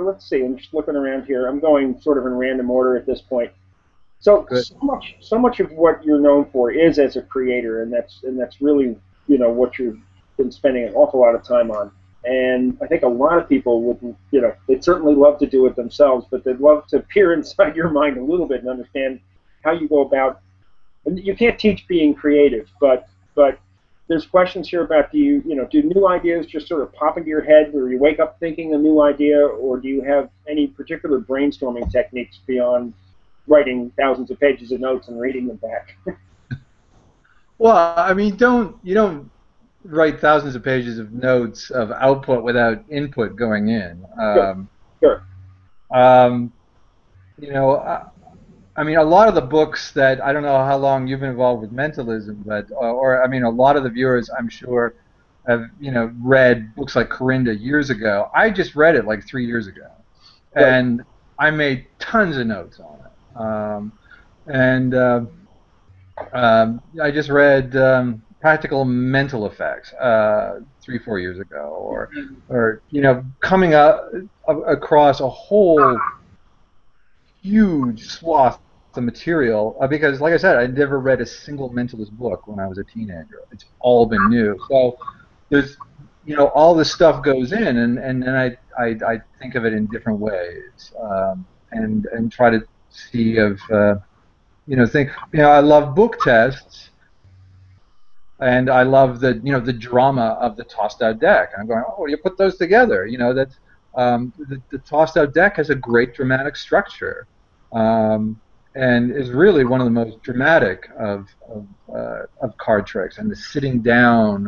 let's see. I'm just looking around here. I'm going sort of in random order at this point. So much of what you're known for is as a creator, and that's really what you've been spending an awful lot of time on. And I think a lot of people would, they'd certainly love to do it themselves, but they'd love to peer inside your mind a little bit and understand how you go about. And you can't teach being creative, but there's questions here about do new ideas just sort of pop into your head, or you wake up thinking a new idea, or do you have any particular brainstorming techniques beyond writing thousands of pages of notes and reading them back? Well, I mean, you don't write thousands of pages of notes of output without input going in. Sure. Sure. Um, you know, I mean, a lot of the books that I don't know how long you've been involved with mentalism, but or I mean, a lot of the viewers, I'm sure, have read books like Corinda years ago. I just read it like 3 years ago, Right. and I made tons of notes on it. And I just read Practical Mental Effects 3, 4 years ago, or coming up across a whole huge swath of material because, like I said, I never read a single mentalist book when I was a teenager. It's all been new. So there's, all this stuff goes in, and then I think of it in different ways, and try to see I love book tests, and I love the drama of the tossed out deck. And I'm going, oh, you put those together. The tossed out deck has a great dramatic structure, and is really one of the most dramatic of card tricks. And the sitting down,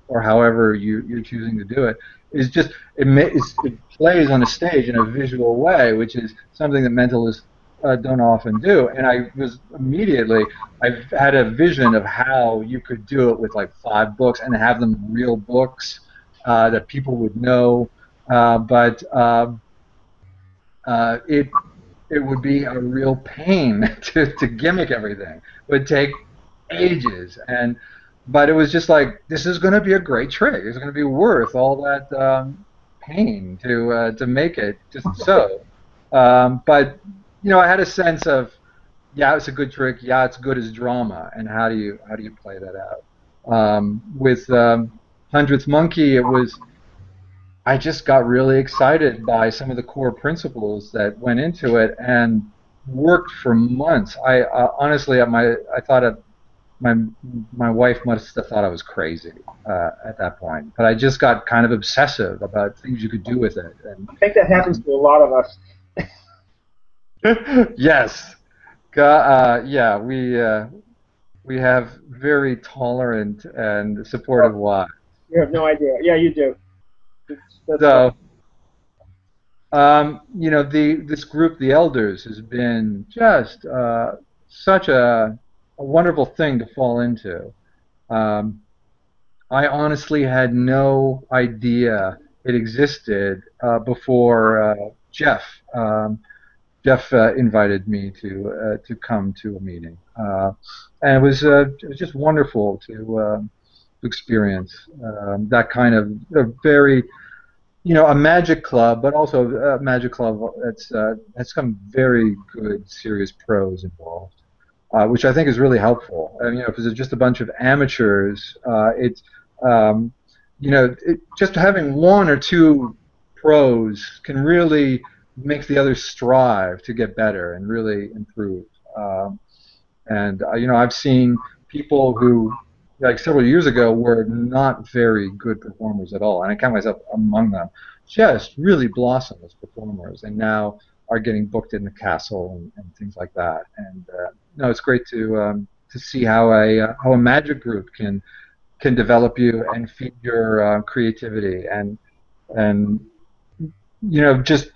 or however you're choosing to do it, is just it plays on a stage in a visual way, which is something that mentalists don't often do. And I've had a vision of how you could do it with like 5 books and have them real books that people would know, but it would be a real pain to gimmick everything. It would take ages, but it was just like, this is going to be a great trick. It's going to be worth all that pain to make it just so. But I had a sense of, yeah, it's a good trick. Yeah, it's good as drama. And how do you play that out? With Hundredth Monkey, I just got really excited by some of the core principles that went into it and worked for months. I honestly, I thought my wife must have thought I was crazy at that point. But I just got kind of obsessive about things you could do with it. And I think that happens to a lot of us. yes. Yeah, we have very tolerant and supportive wives. You have no idea. Yeah, you do. So, this group, the elders, has been just such a wonderful thing to fall into. I honestly had no idea it existed before Jeff. Jeff invited me to come to a meeting, and it was just wonderful to experience that kind of a very, a magic club, but also a magic club that's has some very good, serious pros involved, which I think is really helpful. And, because it's just a bunch of amateurs, just having 1 or 2 pros can really make the others strive to get better and really improve. I've seen people who, like several years ago, were not very good performers at all, and I count myself among them, just really blossom as performers, and now are getting booked in the castle and things like that. And no, it's great to see how a magic group can develop you and feed your creativity and just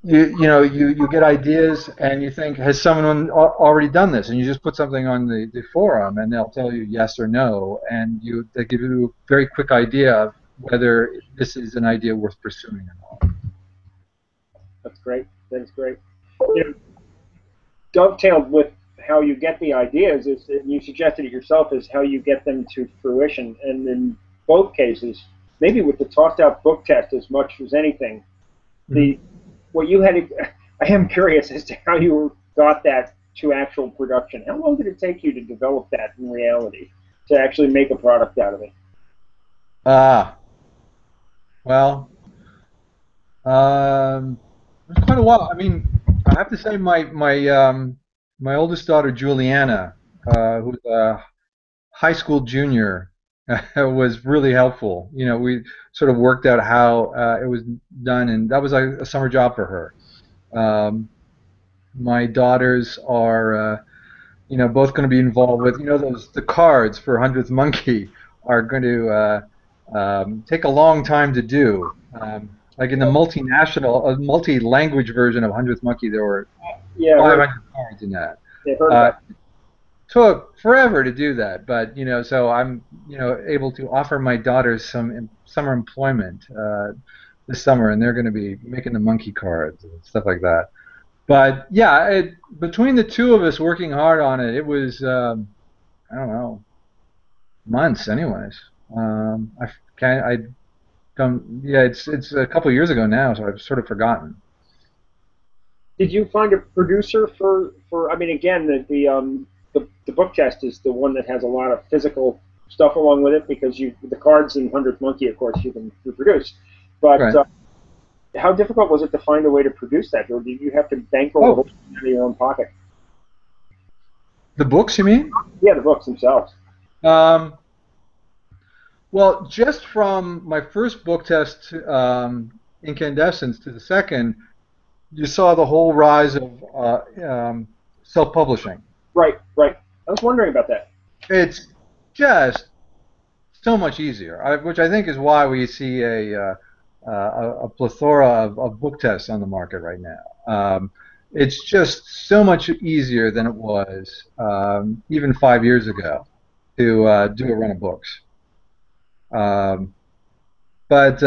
you get ideas and you think, has someone already done this? And you just put something on the forum and they'll tell you yes or no, and they give you a very quick idea of whether this is an idea worth pursuing or not. That's great. That's great. Dovetailed with how you get the ideas is, and you suggested it yourself, is how you get them to fruition. And in both cases, maybe with the tossed out book test as much as anything, what you had, I am curious as to how you got that to actual production. How long did it take you to develop that in reality, to actually make a product out of it? Well, it was quite a while. I mean, I have to say my oldest daughter, Juliana, who's a high school junior was really helpful. You know, we sort of worked out how it was done, and that was like a summer job for her. My daughters are, both going to be involved with, those the cards for 100th Monkey are going to take a long time to do. Like in the multi-language version of 100th Monkey, there were Yeah, I heard. 500 cards in that. Yeah, heard Uh, about. Took forever to do that, but so I'm able to offer my daughters some summer employment this summer, and they're going to be making the monkey cards and stuff like that. But yeah, between the two of us working hard on it, it was I don't know, months, anyways. I can't, I don't. Yeah, it's a couple of years ago now, so I've sort of forgotten. Did you find a producer for? I mean, again, the book test is the one that has a lot of physical stuff along with it because you the cards in Hundredth Monkey, of course, you can reproduce. But Right. how difficult was it to find a way to produce that, or did you have to bankroll the whole Oh, thing out of your own pocket? the books, you mean? Yeah, the books themselves. Um, Well, just from my first book test, Incandescence, to the second, you saw the whole rise of self-publishing. Right, right. I was wondering about that. It's just so much easier, which I think is why we see a plethora of book tests on the market right now. It's just so much easier than it was even 5 years ago to do a run of books. Um, But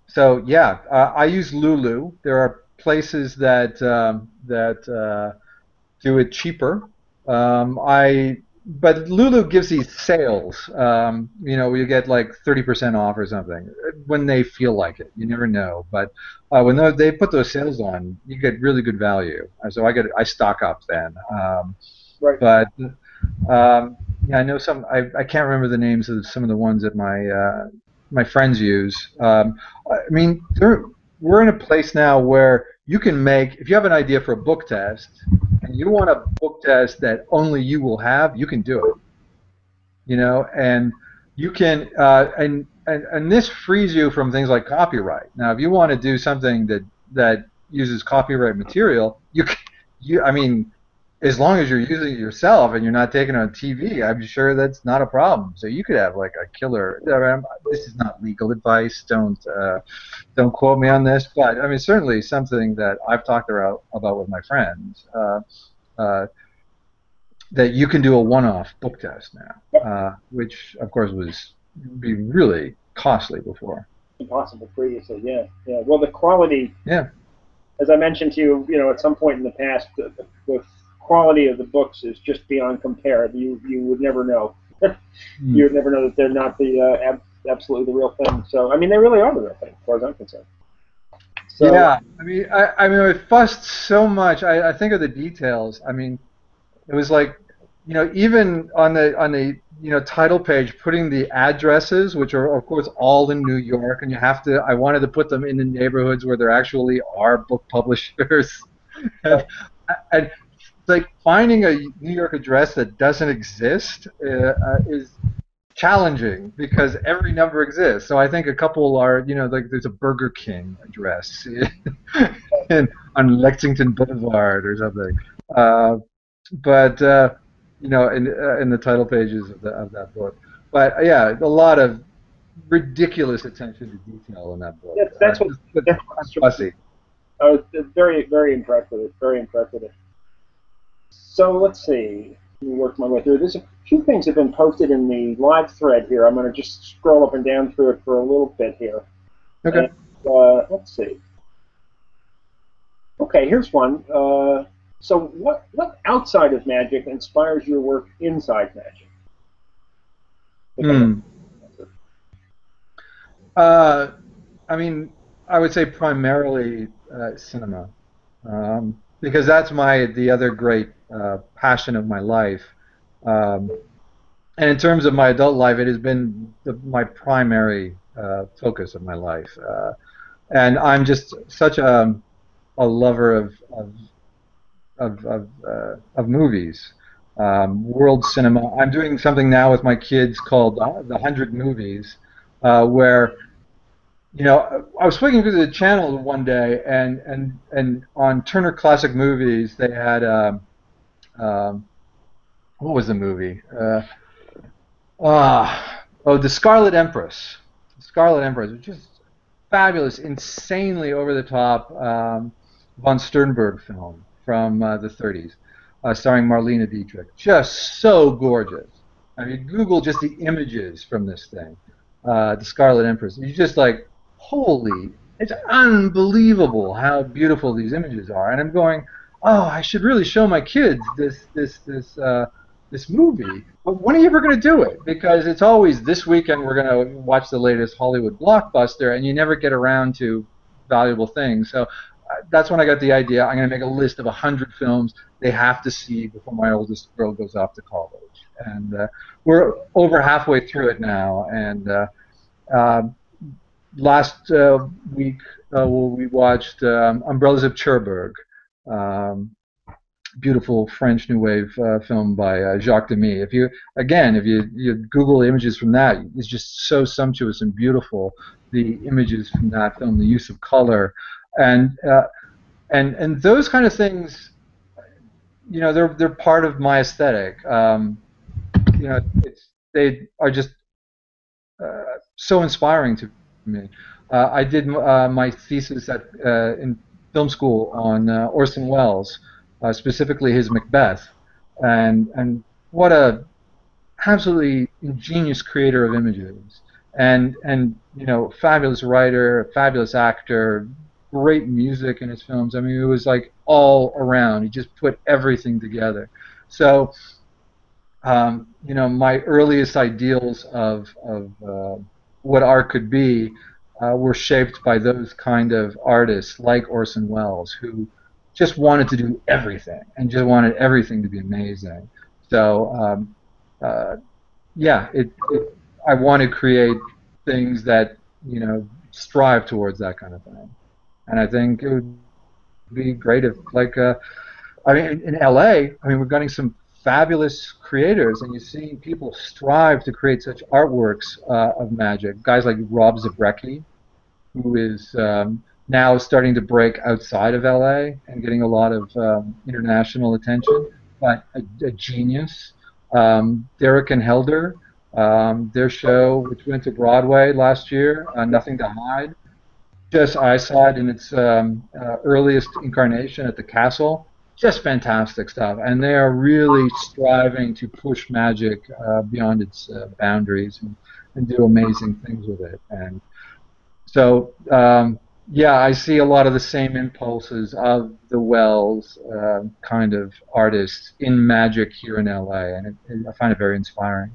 so yeah, I use Lulu. There are places that do it cheaper. I but Lulu gives these sales. Where you get like 30% off or something when they feel like it. You never know. But when they put those sales on, you get really good value. So I stock up then. Right. But yeah, I know some. I can't remember the names of some of the ones that my friends use. I mean, we're in a place now where you can make, if you have an idea for a book test, and you want a book test that only you will have, you can do it. And you can, and this frees you from things like copyright. Now, if you want to do something that uses copyright material, I mean, as long as you're using it yourself and you're not taking it on TV, I'm sure that's not a problem. So you could have like a killer. I mean, this is not legal advice. Don't quote me on this, but I mean certainly something that I've talked about with my friends uh, that you can do a one-off book test now, which of course was be really costly before. Impossible previously. Yeah, yeah. Well, the quality, Yeah. as I mentioned to you, at some point in the past, the quality of the books is just beyond compare. You would never know. You Mm. would never know that they're not the absolutely the real thing. So I mean, they really are the real thing, as far as I'm concerned. So Yeah. I mean, I fussed so much. I think of the details. I mean, it was like, even on the title page, putting the addresses, which are of course all in New York, and you have to. I wanted to put them in the neighborhoods where there actually are book publishers, and, and like finding a New York address that doesn't exist is challenging because every number exists. So I think a couple are, like there's a Burger King address on Lexington Boulevard or something. Uh, but in the title pages of that book. But yeah, a lot of ridiculous attention to detail in that book. that's what But that's I'm what's fussy. I was very very impressed with it. Very impressed with it. So let's see. Let me work my way through. There's a few things that have been posted in the live thread here. I'm going to just scroll up and down through it for a little bit here. Okay. And let's see. Okay, here's one. So what outside of magic inspires your work inside magic? If I Hmm. Uh, I mean, I would say primarily cinema, because that's the other great passion of my life. Um, and in terms of my adult life, it has been my primary focus of my life. And I'm just such a lover of movies. world cinema. I'm doing something now with my kids called the 100 Movies, where I was flicking through the channel one day, and on Turner Classic Movies they had um, what was the movie? The Scarlet Empress. Scarlet Empress, which is fabulous, insanely over the top von Sternberg film from the 30s, starring Marlene Dietrich. Just so gorgeous. I mean, Google just the images from this thing, the Scarlet Empress. You just like, holy, it's unbelievable how beautiful these images are. And I'm going, oh, I should really show my kids this movie. But when are you ever going to do it? Because it's always this weekend we're going to watch the latest Hollywood blockbuster, and you never get around to valuable things. So that's when I got the idea. I'm going to make a list of 100 films they have to see before my oldest girl goes off to college. And we're over halfway through it now. And last week we watched Umbrellas of Cherbourg. Beautiful French New Wave film by Jacques Demy. If you Google images from that, it's just so sumptuous and beautiful. The images from that film, the use of color, and those kind of things, they're part of my aesthetic. They are just so inspiring to me. I did my thesis in film school on Orson Welles. Specifically his Macbeth, and what a absolutely ingenious creator of images, and fabulous writer, fabulous actor, great music in his films. I mean, it was like all around. He just put everything together. So, my earliest ideals of what art could be were shaped by those kind of artists like Orson Welles, who just wanted to do everything and just wanted everything to be amazing. So I want to create things that strive towards that kind of thing. And I think it would be great if, in LA, we're getting some fabulous creators, and you see people strive to create such artworks of magic. Guys like Rob Zabrecki, who is now starting to break outside of LA and getting a lot of international attention, but a genius. Derek and Helder, their show, which went to Broadway last year, Nothing to Hide. I saw it in its earliest incarnation at the Castle. Just fantastic stuff, and they are really striving to push magic beyond its boundaries and do amazing things with it. And so, I see a lot of the same impulses of the Wells kind of artists in magic here in LA, and I find it very inspiring.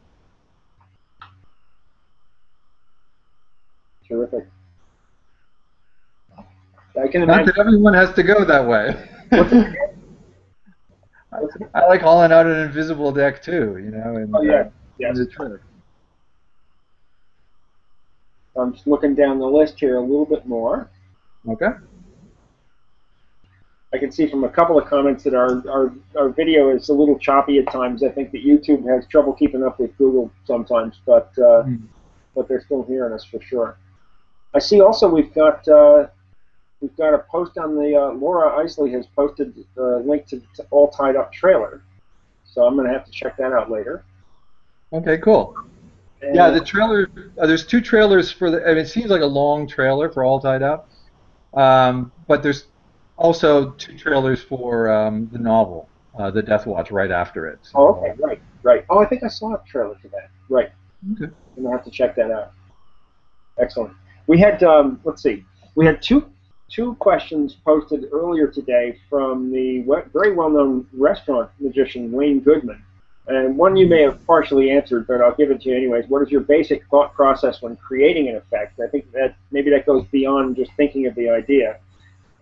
Terrific. I can Not imagine. that everyone has to go that way. I like hauling out an invisible deck too, and yes. the trick. I'm just looking down the list here a little bit more. Okay. I can see from a couple of comments that our video is a little choppy at times. I think that YouTube has trouble keeping up with Google sometimes, but they're still hearing us for sure. I see also we've got a post on the Laura Isley has posted the link to the All Tied Up trailer, so I'm going to have to check that out later. Okay, cool. Yeah, the trailer. There's two trailers for the. It seems like a long trailer for All Tied Up, but there's also two trailers for the novel, The Death Watch, right after it. So, okay, right. Oh, I think I saw a trailer for that. Right. Okay. I'm gonna have to check that out. Excellent. We had let's see. We had two questions posted earlier today from the very well-known restaurant magician Wayne Goodman. And one you may have partially answered, but I'll give it to you anyways. What is your basic thought process when creating an effect? I think that maybe that goes beyond just thinking of the idea.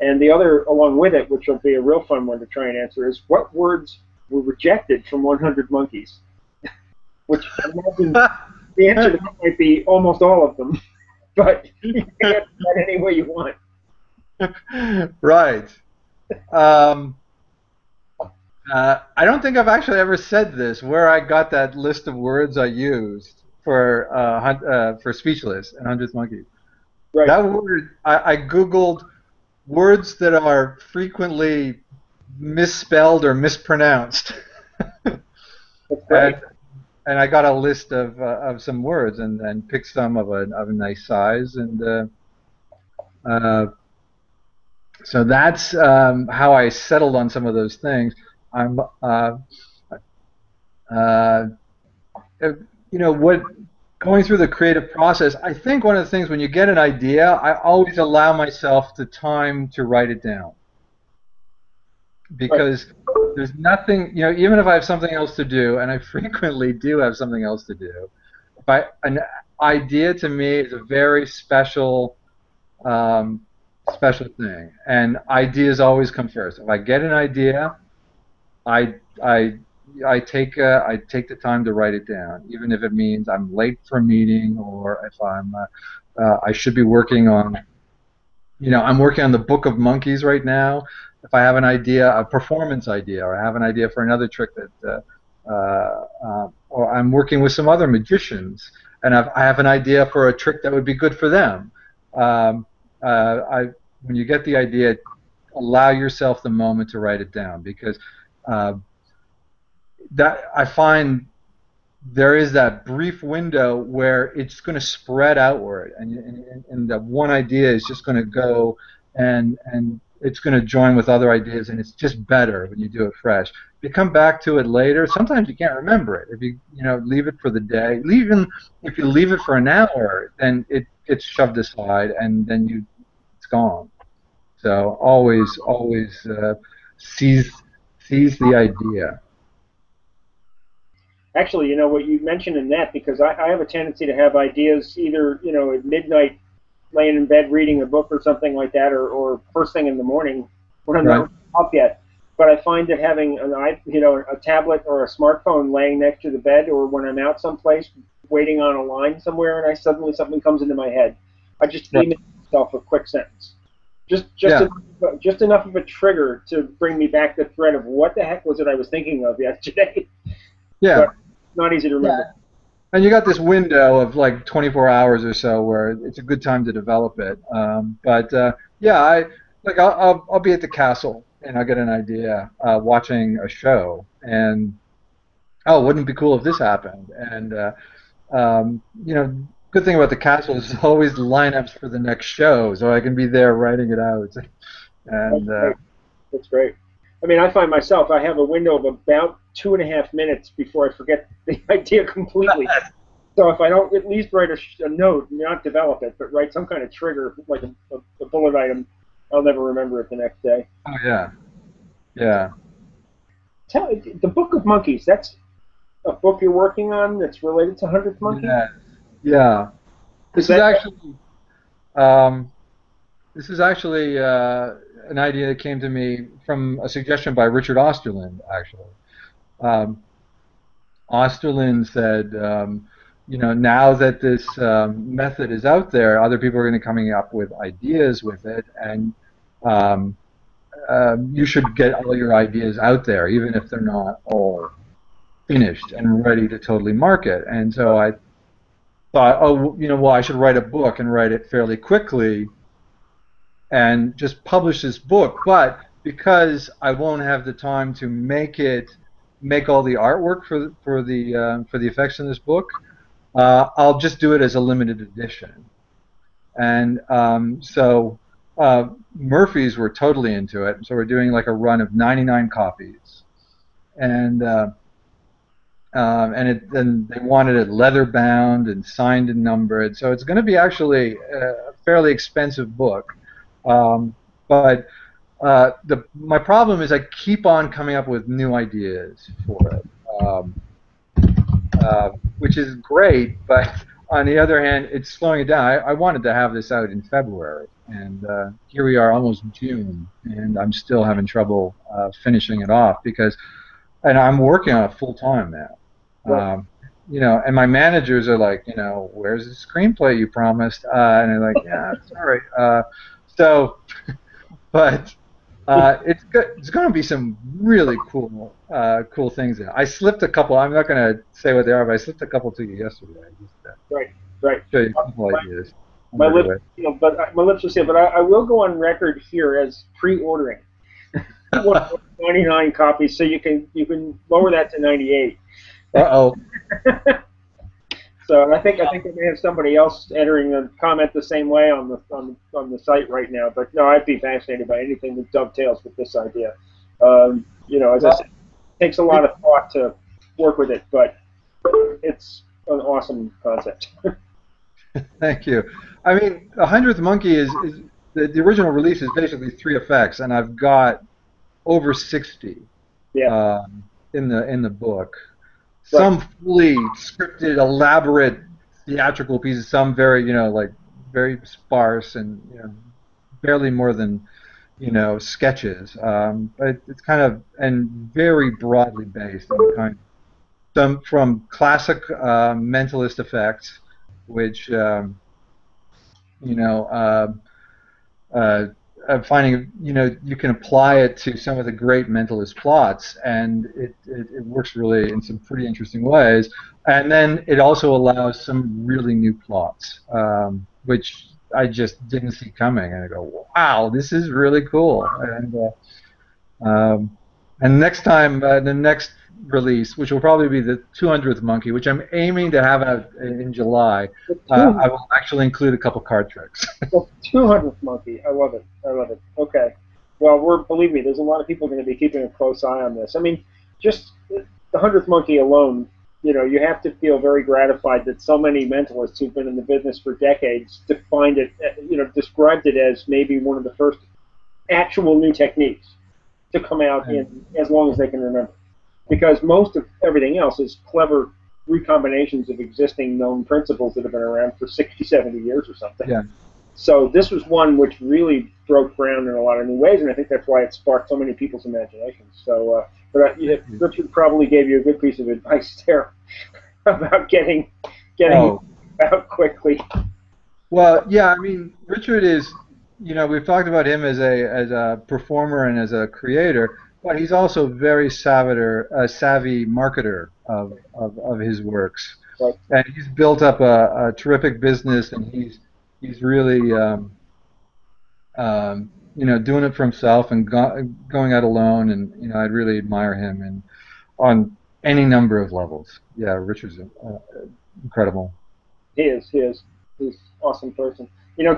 And the other, along with it, which will be a real fun one to try and answer, is what words were rejected from 100 Monkeys? Which I imagine the answer to that might be almost all of them, but you can answer that any way you want. Right. I don't think I've actually ever said this, where I got that list of words I used for Speechless and Hundredth Monkey. Right. That word, I Googled words that are frequently misspelled or mispronounced, That's and great. and I got a list of some words and picked some of a nice size, and uh, so that's how I settled on some of those things. I'm uh, uh, what going through the creative process. I think one of the things when you get an idea, I always allow myself the time to write it down Right. because there's nothing, even if I have something else to do, and I frequently do have something else to do, if an idea to me is a very um, special thing, and ideas always come first. If I get an idea, I I I take the time to write it down, even if it means I'm late for a meeting or if I should be working on I'm working on the Book of Monkeys right now. If I have an idea, a performance idea, or I have an idea for another trick or I'm working with some other magicians, and I have an idea for a trick that would be good for them. Um, when you get the idea, allow yourself the moment to write it down because uh, that I find there is that brief window where it's going to spread outward, and that one idea is just going to go and it's going to join with other ideas, and it's just better when you do it fresh. If you come back to it later, sometimes you can't remember it. If you leave it for the day, even if you leave it for an hour, then it gets shoved aside, and then it's gone. So always seize seize the idea. Actually, what you mentioned in that, because I have a tendency to have ideas either, at midnight, laying in bed reading a book or something like that, or first thing in the morning when I'm Right. not up yet. But I find that having a tablet or a smartphone laying next to the bed, or when I'm out someplace waiting on a line somewhere, and I suddenly something comes into my head, I just Right. email myself a quick sentence, Yeah. just enough of a trigger to bring me back the thread of what the heck was it I was thinking of yesterday. Yeah. But not easy to remember. And you got this window of like 24 hours or so where it's a good time to develop it. But yeah, I'll be at the castle and I'll get an idea watching a show and oh, wouldn't it be cool if this happened? And good thing about the castle is there's always lineups for the next show, so I can be there writing it out. That's And great. That's great. I mean, I find myself, I have a window of about 2.5 minutes before I forget the idea completely. So if I don't at least write a note, not develop it, but write some kind of trigger, like a bullet item, I'll never remember it the next day. oh yeah, yeah, The Book of Monkeys, that's a book you're working on that's related to 100th Monkey? yeah, yeah. Is This is that, actually um, This is actually an idea that came to me from a suggestion by Richard Osterland, actually. Um, Osterland said, now that this method is out there, other people are going to be coming up with ideas with it, and um, you should get all your ideas out there, even if they're not all finished and ready to totally market. And so I thought, oh, well, I should write a book and write it fairly quickly and just publish this book. But because I won't have the time to make all the artwork for the effects in this book, I'll just do it as a limited edition. And Murphy's were totally into it. So we're doing like a run of 99 copies, and then they wanted it leather bound and signed and numbered. So it's going to be actually a fairly expensive book. But my problem is I keep on coming up with new ideas for it, which is great. But on the other hand, it's slowing it down. I wanted to have this out in February, and here we are, almost June, and I'm still having trouble finishing it off and I'm working on it full time now. right. And my managers are like, where's the screenplay you promised? And they're like, yeah, sorry. So, but It's going to be some really cool things there. I slipped a couple. I'm not going to say what they are, but I slipped a couple to you yesterday. Just to Right, right. show you a couple ideas I'm My working lips, with. my lips are sealed. But I will go on record here as pre-ordering 99 copies, so you can lower that to 98. Uh-oh. So I think I may have somebody else entering a comment the same way on the site right now. But no, I'd be fascinated by anything that dovetails with this idea. As I Well, said, it takes a lot of thought to work with it, but it's an awesome concept. thank you. I mean, the 100th Monkey is the original release is basically 3 effects, and I've got over 60 Yeah, in the book. right. Some fully scripted, elaborate theatrical pieces. Some very, like very sparse and barely more than sketches. But it's kind of and very broadly based and kind of some from classic mentalist effects, which you know. Uh, I'm finding you can apply it to some of the great mentalist plots, and it works really in some pretty interesting ways. And then it also allows some really new plots, which I just didn't see coming. And I go, wow, this is really cool. Um, and next time, the next release, which will probably be the 200th Monkey, which I'm aiming to have out in July, The two I will actually include a couple card tricks. the 200th monkey. I love it. I love it. Okay. Well, believe me, there's a lot of people going to be keeping a close eye on this. I mean, just the 100th monkey alone, you have to feel very gratified that so many mentalists who've been in the business for decades defined it, described it as maybe one of the first actual new techniques to come out in as long as they can remember. Because most of everything else is clever recombinations of existing known principles that have been around for 60, 70 years or something. Yeah. So this was one which really broke ground in a lot of new ways, and I think that's why it sparked so many people's imaginations. So, Richard probably gave you a good piece of advice there about getting Oh, out quickly. well, yeah. I mean, Richard is, we've talked about him as a performer and as a creator, but he's also very savvy marketer of his works, But and he's built up a terrific business, and he's really doing it for himself and going out alone, and I'd really admire him and on any number of levels. Yeah, Richard's incredible. he is he's an awesome person.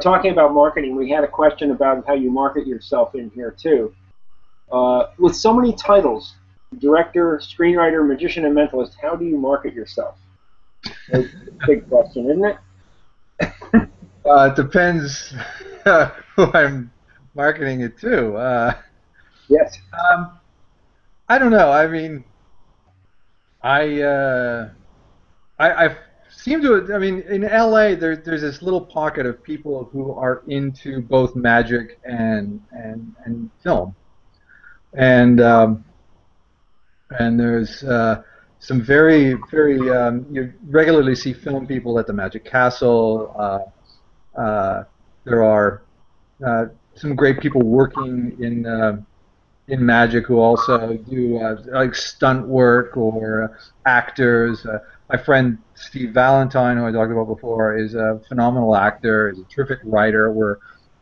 Talking about marketing, we had a question about how you market yourself in here too. With so many titles, director, screenwriter, magician, and mentalist, how do you market yourself? That's a big question, isn't it? It depends who I'm marketing it to. Yes. Um, I don't know. I mean, I, I seem to. I mean, in LA, there's this little pocket of people who are into both magic and film, and there's some very you regularly see film people at the Magic Castle. There are some great people working in magic who also do like stunt work or actors. My friend Steve Valentine, who I talked about before, is a phenomenal actor. He's a terrific writer. We're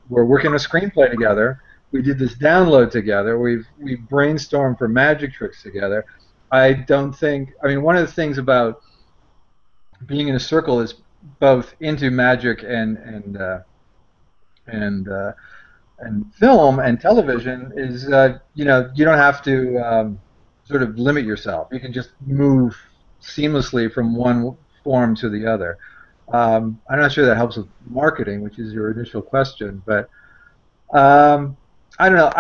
working on a screenplay together. We did this download together. We've brainstormed for magic tricks together. I don't think. I mean, one of the things about being in a circle is both into magic and and film and television is you don't have to sort of limit yourself. You can just move seamlessly from one form to the other. I'm not sure that helps with marketing, which is your initial question, but I don't know.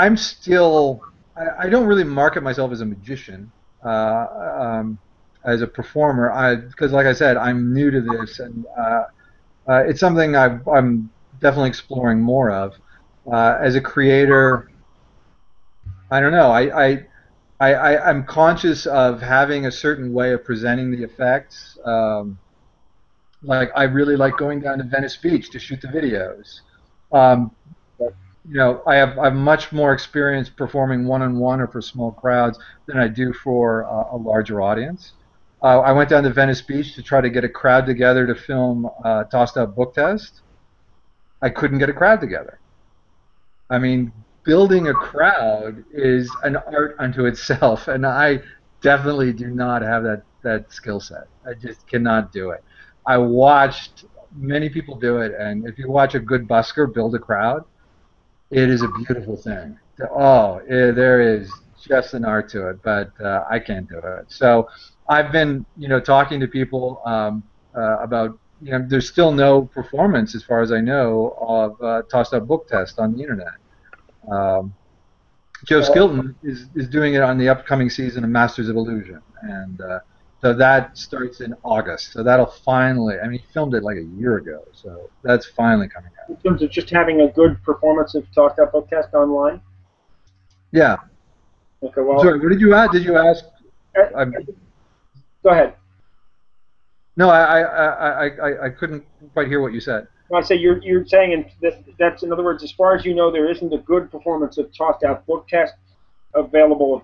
I don't really market myself as a magician, as a performer, because like I said, I'm new to this, and it's something I'm definitely exploring more of. As a creator, I don't know. I'm conscious of having a certain way of presenting the effects. Like I really like going down to Venice Beach to shoot the videos. Um, I have much more experience performing one-on-one or for small crowds than I do for a larger audience. I went down to Venice Beach to try to get a crowd together to film Tossed Out Book Test. I couldn't get a crowd together. I mean, building a crowd is an art unto itself, and I definitely do not have that skill set. I just cannot do it. I watched many people do it, and if you watch a good busker build a crowd, it is a beautiful thing. Oh, there is just an art to it, but I can't do it. So I've been, talking to people about, there's still no performance, as far as I know, of Tossed Up Book Test on the internet. Um, Joe Skilton is doing it on the upcoming season of Masters of Illusion, and so that starts in August. So that'll finally, I mean, he filmed it like a year ago, so that's finally coming out. In terms of just having a good performance of Talked Up Book Test online? Yeah. Okay, well... Sorry, what did you ask? Did you ask? Go ahead. No, I couldn't quite hear what you said. I say you're saying that's, in other words, as far as you know, there isn't a good performance of Tossed Out Book Test available,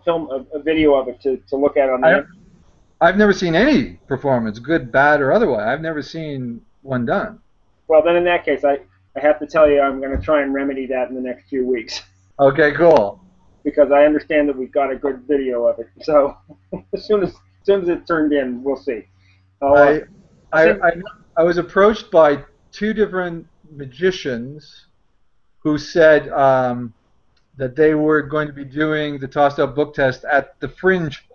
a video of it to look at on the internet. I've never seen any performance, good, bad, or otherwise. I've never seen one done. Well, then in that case, I have to tell you, I'm going to try and remedy that in the next few weeks. Okay, cool. Because I understand that we've got a good video of it. So as soon as it's turned in, we'll see. I was approached by two different magicians who said that they were going to be doing the Tossed Out Book Test at the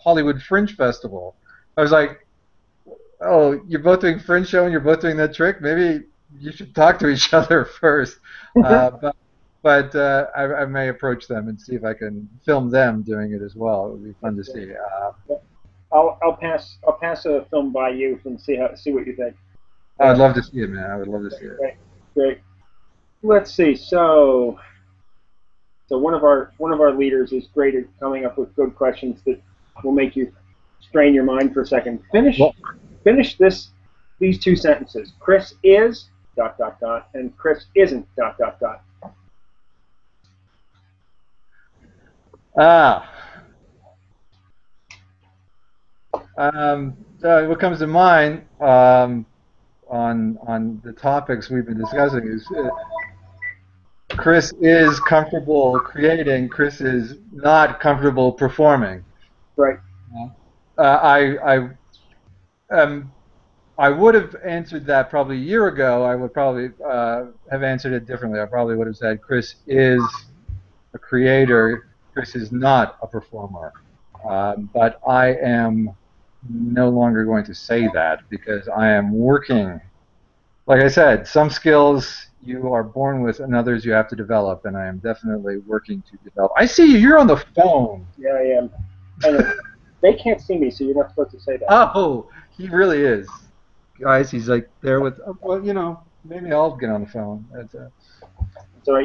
Hollywood Fringe Festival. I was like, oh, you're both doing Fringe show and you're both doing that trick? Maybe you should talk to each other first. But I may approach them and see if I can film them doing it as well. It would be fun to see. I'll pass a film by you and see what you think. I'd love to see it, man. I would love to see it. Great. Let's see. So one of our leaders is great at coming up with good questions that will make you strain your mind for a second. Finish these two sentences. Chris is ... and Chris isn't ... What comes to mind on the topics we've been discussing is Chris is comfortable creating. Chris is not comfortable performing. Right. I would have answered that probably a year ago. I would probably have answered it differently. I probably would have said Chris is a creator. Chris is not a performer. But I am no longer going to say that because I am working. Like I said, some skills you are born with and others you have to develop, and I am definitely working to develop. I see you. You're on the phone. Yeah, I am. I know. They can't see me, so you're not supposed to say that. Oh, he really is. Guys, he's like there with, well, maybe I'll get on the phone. So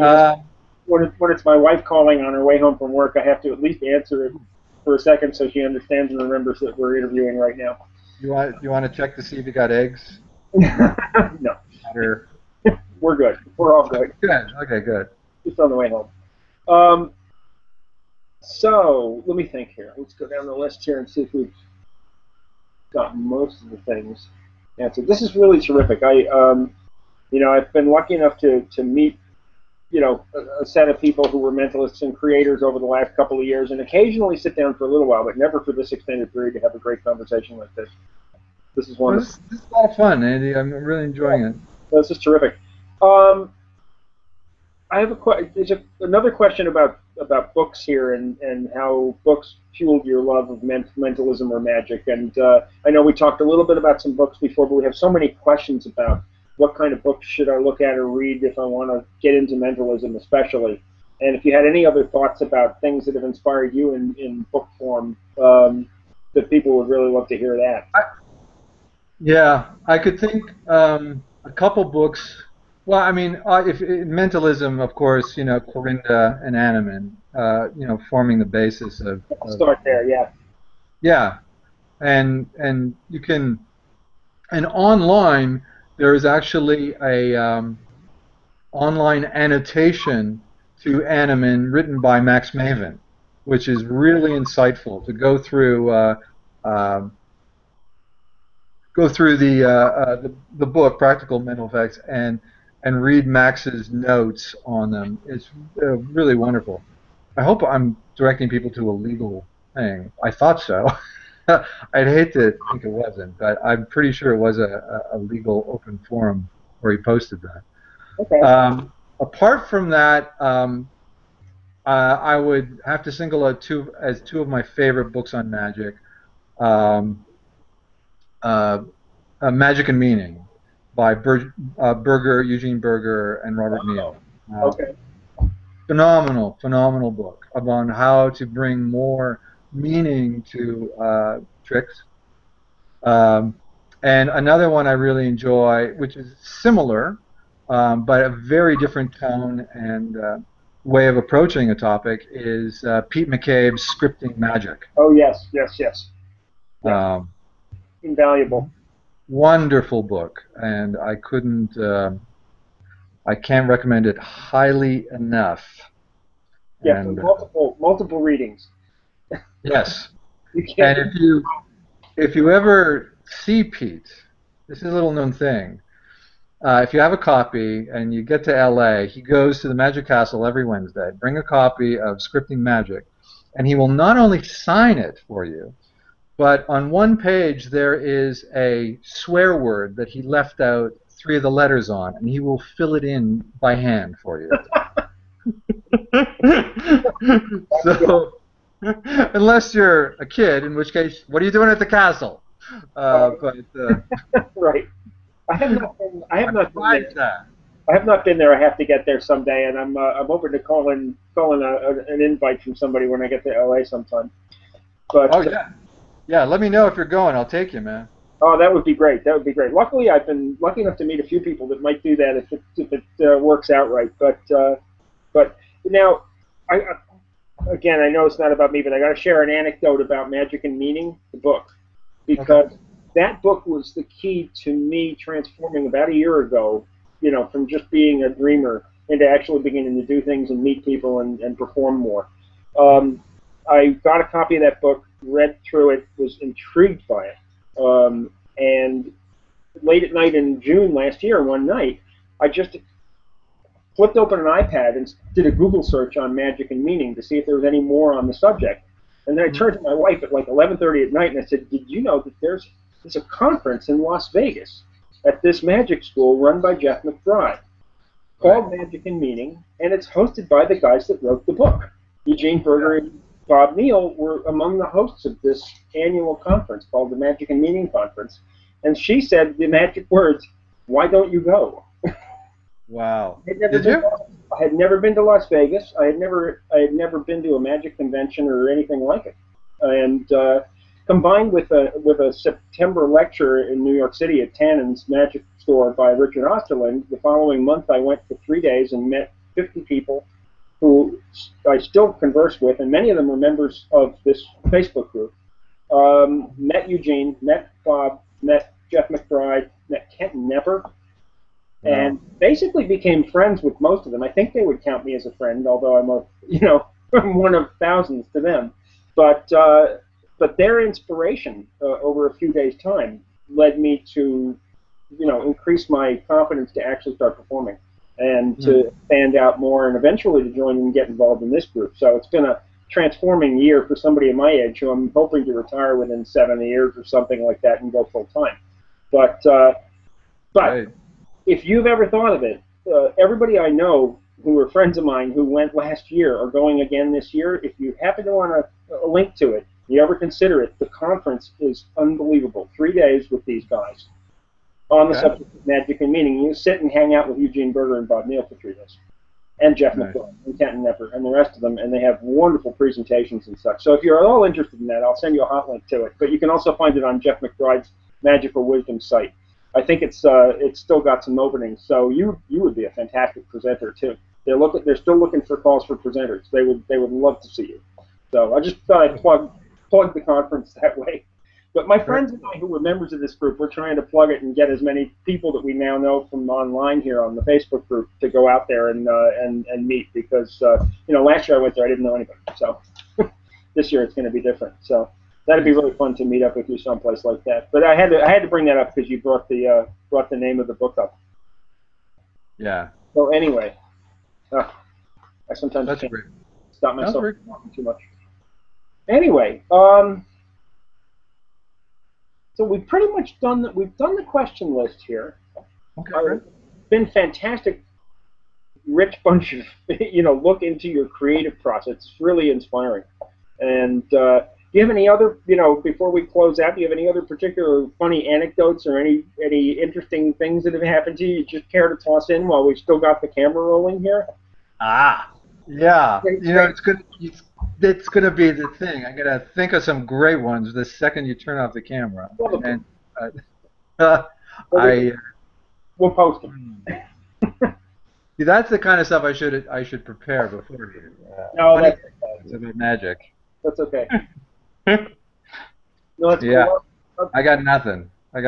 when it's my wife calling on her way home from work, I have to at least answer it for a second so she understands and remembers that we're interviewing right now. You want to check to see if you got eggs? No. We're good. We're all good. Good. Okay, good. Just on the way home. So let me think here. Let's go down the list here and see if we've got most of the things answered. This is really terrific. I've been lucky enough to meet a set of people who were mentalists and creators over the last couple of years, and occasionally sit down for a little while, but never for this extended period to have a great conversation like this. This is wonderful. This is a lot of fun, Andy. I'm really enjoying it. This is terrific. I have another question about books here and how books fueled your love of mentalism or magic. And I know we talked a little bit about some books before, but we have so many questions about what kind of books should I look at or read if I want to get into mentalism especially. And if you had any other thoughts about things that have inspired you in book form, that people would really love to hear that. Yeah, I could think a couple books. Well, I mean, if mentalism, of course, Clorinda and Anneman, forming the basis of. Start there, yeah. Yeah, and you can, and online there is actually a online annotation to Animan, written by Max Maven, which is really insightful to uh, go through the book Practical Mental Effects and read Max's notes on them. It's really wonderful. I hope I'm directing people to a legal thing. I thought so. I'd hate to think it wasn't, but I'm pretty sure it was a legal open forum where he posted that. Okay. Apart from that, I would have to single out two of my favorite books on magic. Um, uh, Magic and Meaning by Eugene Berger, and Robert Neal. Okay. Phenomenal book about how to bring more meaning to tricks. Um, and another one I really enjoy, which is similar, but a very different tone and way of approaching a topic, is Pete McCabe's Scripting Magic. Oh yes, yes, yes. Yes. Invaluable. Wonderful book, and I can't recommend it highly enough. Yeah, And multiple readings. yes, You can't. and if you ever see Pete, this is a little known thing. If you have a copy and you get to LA, he goes to the Magic Castle every Wednesday. Bring a copy of Scripting Magic, and he will not only sign it for you, but on one page there is a swear word that he left out 3 of the letters on, and he will fill it in by hand for you. So, unless you're a kid, in which case, what are you doing at the castle? Right. I have not been. I have not been there. That. I have not been there. I have to get there someday, and I'm open to calling an invite from somebody when I get to LA sometime. But oh yeah, yeah. Let me know if you're going. I'll take you, man. oh, that would be great. That would be great. Luckily, I've been lucky enough to meet a few people that might do that if it works out right. But now, again, I know it's not about me, but I got to share an anecdote about Magic and Meaning, the book, because that book was the key to me transforming about a year ago, from just being a dreamer into actually beginning to do things and meet people and perform more. I got a copy of that book, read through it, was intrigued by it. And late at night in June last year, one night, I just flipped open an iPad and did a Google search on Magic and Meaning to see if there was any more on the subject. And then I turned to my wife at like 11:30 at night and I said, "Did you know that there's a conference in Las Vegas at this magic school run by Jeff McBride called Magic and Meaning, and it's hosted by the guys that wrote the book. Eugene Berger and Bob Neal were among the hosts of this annual conference called the Magic and Meaning Conference." And she said the magic words, "Why don't you go?" Wow. Did you? I had never been to Las Vegas. I had never been to a magic convention or anything like it. And combined with a September lecture in New York City at Tannen's Magic Store by Richard Osterland, the following month I went for 3 days and met 50 people who I still converse with, and many of them were members of this Facebook group. Met Eugene, met Bob, met Jeff McBride, met Kent Nepper, and basically became friends with most of them. I think they would count me as a friend, although I'm one of thousands to them. But their inspiration over a few days' time led me to, increase my confidence to actually start performing and to stand out more and eventually to join and get involved in this group. So it's been a transforming year for somebody of my age who I'm hoping to retire within 7 years or something like that and go full time. But Right. If you've ever thought of it, everybody I know who are friends of mine who went last year are going again this year. If you happen to want a link to it, you ever consider it, the conference is unbelievable. 3 days with these guys on the subject of Magic and Meaning. You sit and hang out with Eugene Berger and Bob Neal for 3 days, and Jeff McBride and Kenton Nepper and the rest of them, and they have wonderful presentations and such. So if you're at all interested in that, I'll send you a hot link to it. But you can also find it on Jeff McBride's Magical Wisdom site. I think it's still got some openings, so you would be a fantastic presenter too. They're still looking for calls for presenters. They would love to see you. So I just thought I'd plug the conference that way. But my friends and I, who were members of this group, we're trying to plug it and get as many people that we now know from online here on the Facebook group to go out there and meet, because last year I went there, I didn't know anybody, so this year it's going to be different. So that'd be really fun to meet up with you someplace like that. But I had to bring that up because you brought the name of the book up. Yeah. So anyway, I sometimes That's can't great. stop myself from talking too much. Anyway, so we've pretty much done the question list here. Okay. Been fantastic, rich bunch of look into your creative process. It's really inspiring. And do you have any other before we close out? Do you have any other particular funny anecdotes or any interesting things that have happened to you? You just care to toss in while we've still got the camera rolling here? Yeah. It's gonna be the thing. I'm gonna think of some great ones the second you turn off the camera. And we'll post them. See, that's the kind of stuff I should prepare before you. No, it's about magic. That's okay. No, that's cool. Okay. I got nothing. All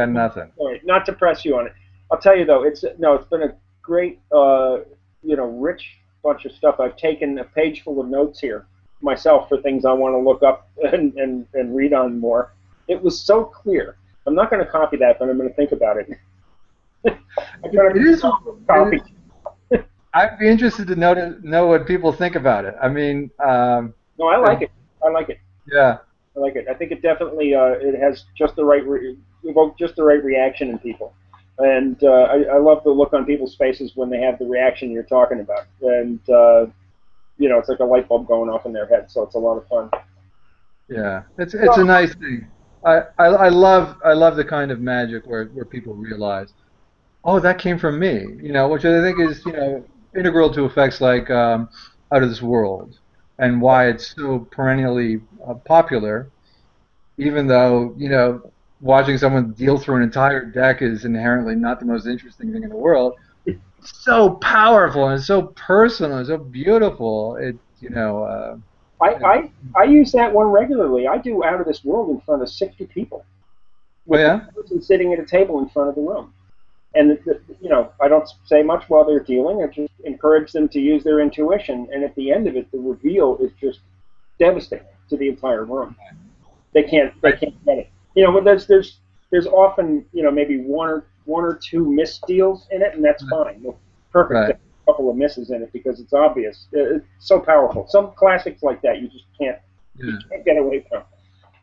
right, not to press you on it. I'll tell you though, it's been a great, rich bunch of stuff. I've taken a page full of notes here myself for things I want to look up and read on more. It was so clear. I'm not going to copy that, but I'm going to think about it. Copy. I'd be interested to know what people think about it. I mean, no, I like it. Yeah. I like it. I think it definitely it has just the right evoked just the right reaction in people, and I love the look on people's faces when they have the reaction you're talking about, and it's like a light bulb going off in their head. So it's a lot of fun. Yeah, it's a nice thing. I love the kind of magic where people realize, oh, that came from me. Which I think is integral to effects like Out of This World, and why it's so perennially popular, even though watching someone deal through an entire deck is inherently not the most interesting thing in the world. It's so powerful and it's so personal and so beautiful. I use that one regularly. I do Out of This World in front of 60 people. With the person sitting at a table in front of the room. And I don't say much while they're dealing. I just encourage them to use their intuition. And at the end of it, the reveal is just devastating to the entire room. They can't get it. But there's often maybe one or two misdeals in it, and that's fine. Perfect. Right. A couple of misses in it because it's obvious. It's so powerful. Some classics like that you just can't get away from.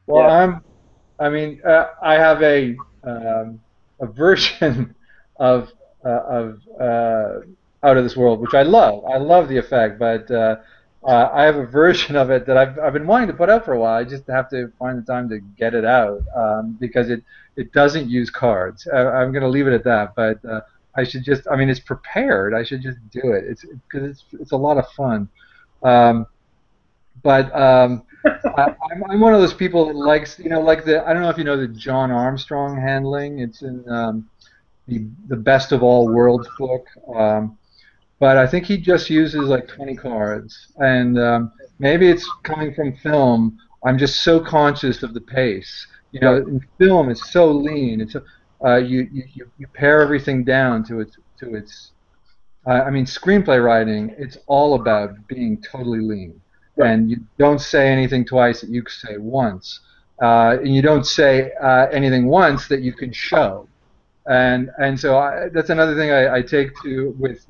Well, I have a version of Out of This World, which I love. I love the effect, but I have a version of it that I've been wanting to put out for a while. I just have to find the time to get it out because it doesn't use cards. I'm going to leave it at that, but I should just. I mean, it's prepared. I should just do it. It's a lot of fun. But I'm one of those people that likes, I don't know if you know the John Armstrong handling. It's in the Best of All Worlds book. But I think he just uses like 20 cards. And maybe it's coming from film. I'm just so conscious of the pace. In film, it's so lean. It's you pare everything down to its. Screenplay writing, it's all about being totally lean. Right. And you don't say anything twice that you can say once. And you don't say anything once that you can show. And so that's another thing I take to with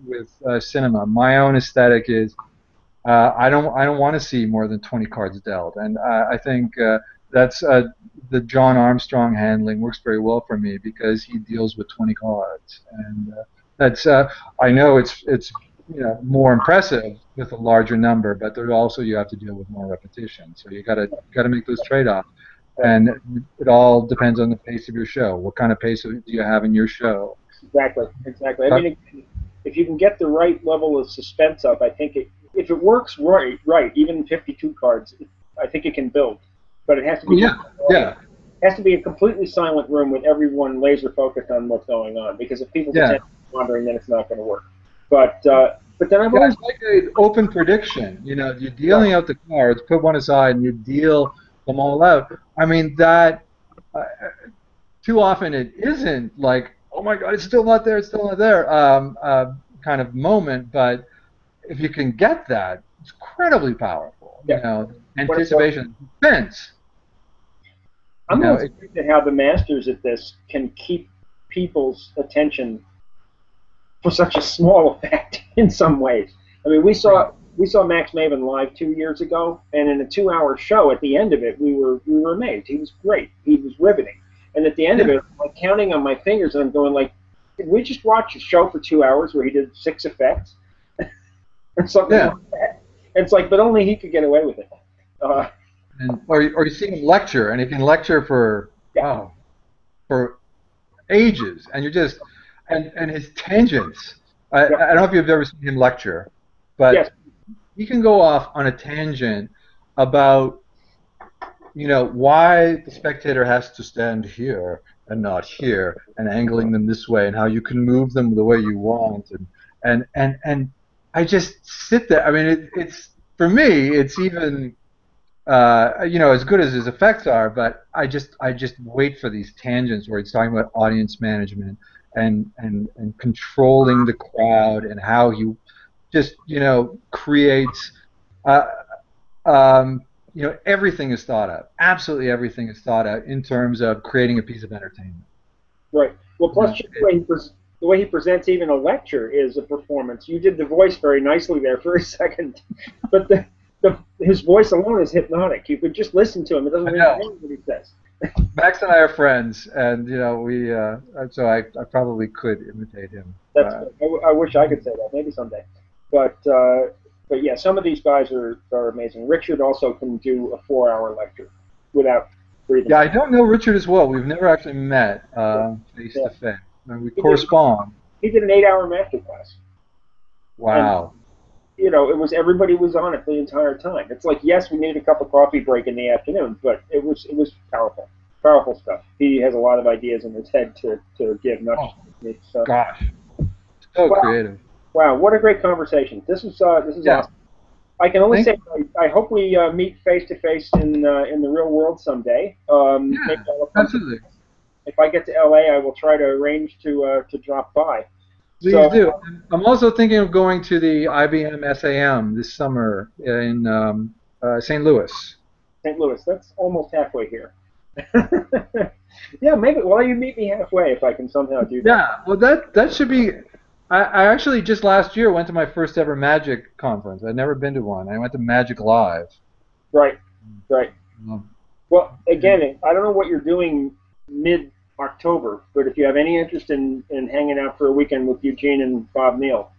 cinema. My own aesthetic is I don't want to see more than 20 cards dealt. And I think that's the John Armstrong handling works very well for me because he deals with 20 cards. And that's I know it's more impressive with a larger number, but there also you have to deal with more repetition. So you got to make those trade-offs, and it all depends on the pace of your show. What kind of pace do you have in your show? Exactly. I mean, if you can get the right level of suspense up, I think if it works right, even 52 cards, I think it can build. But it has to be It has to be a completely silent room with everyone laser focused on what's going on. Because if people pretend wondering, then it's not going to work. But then I've always like an open prediction. You're dealing out the cards, put one aside, and you deal them all out. I mean, that too often it isn't like, oh my God, it's still not there, it's still not there, kind of moment. But if you can get that, it's incredibly powerful. You Yeah. know, anticipation, suspense. You I'm know, always amazed at how the masters at this can keep people's attention for such a small effect in some ways. I mean, we saw Max Maven live 2 years ago, and in a 2-hour show, at the end of it, we were amazed. He was great. He was riveting. And at the end of it, I'm like counting on my fingers, and I'm going like, did we just watch a show for 2 hours where he did 6 effects or something like that? And it's like, but only he could get away with it. or you see him lecture, and he can lecture for for ages, and you're just and his tangents. I don't know if you've ever seen him lecture, but he can go off on a tangent about, you know, why the spectator has to stand here and not here, and angling them this way, and how you can move them the way you want, and I just sit there. I mean, it's for me, it's even you know, as good as his effects are, but I just wait for these tangents where he's talking about audience management and controlling the crowd, and how he just, you know, creates you know, everything is thought out. Absolutely everything is thought out in terms of creating a piece of entertainment. Right. Well, plus the way he presents even a lecture is a performance. You did the voice very nicely there for a second, but his voice alone is hypnotic. You could just listen to him. It doesn't really matter what he says. Max and I are friends, and you know, we so I probably could imitate him. That's I wish I could say that. Maybe someday. But yeah, some of these guys are amazing. Richard also can do a 4-hour lecture without breathing. Yeah, I don't know Richard as well. We've never actually met face to face. We correspond. He did an 8-hour masterclass. Wow. And, you know, everybody was on it the entire time. It's like, yes, we needed a cup of coffee break in the afternoon, but it was powerful stuff. He has a lot of ideas in his head to give. Gosh, so creative. Wow, what a great conversation. This is awesome. I can only say I hope we meet face to face in the real world someday. Absolutely. If I get to LA, I will try to arrange to drop by. Please do. I'm also thinking of going to the IBM SAM this summer in St. Louis. St. Louis, that's almost halfway here. Yeah, maybe. Well, you meet me halfway if I can somehow do that. Yeah, well, that should be. I actually just last year went to my first ever Magic conference. I'd never been to one. I went to Magic Live. Right. Well, again, I don't know what you're doing mid-October, but if you have any interest in hanging out for a weekend with Eugene and Bob Neal,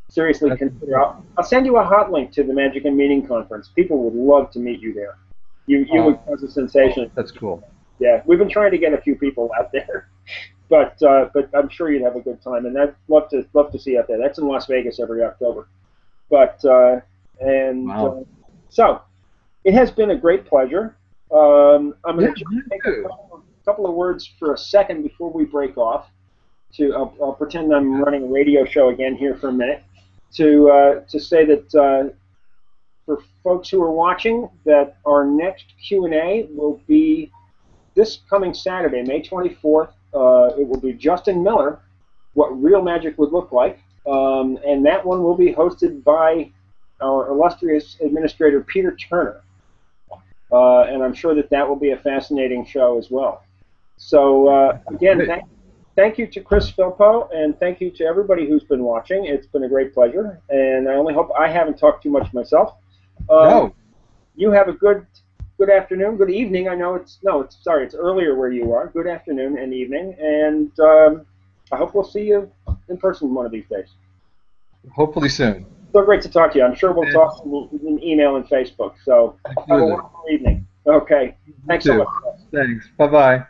seriously consider. I'll send you a hot link to the Magic and Meaning conference. People would love to meet you there. You would cause a sensation. That's cool. Yeah, we've been trying to get a few people out there, but I'm sure you'd have a good time, and I'd love to see you out there. That's in Las Vegas every October. But so it has been a great pleasure. I'm going to take a couple of words for a second before we break off. I'll pretend I'm running a radio show again here for a minute to say that. For folks who are watching, that our next Q&A will be this coming Saturday, May 24th. It will be Justin Miller, what real magic would look like, and that one will be hosted by our illustrious administrator, Peter Turner. And I'm sure that will be a fascinating show as well. So, again, thank you to Chris Philpott, and thank you to everybody who's been watching. It's been a great pleasure, and I only hope I haven't talked too much myself. No. You have a good afternoon, good evening. I know it's earlier where you are. Good afternoon and evening, and I hope we'll see you in person one of these days. Hopefully soon. So great to talk to you. I'm sure we'll talk in email and Facebook. So have a wonderful evening. Okay. Thanks so much. Thanks. Bye-bye.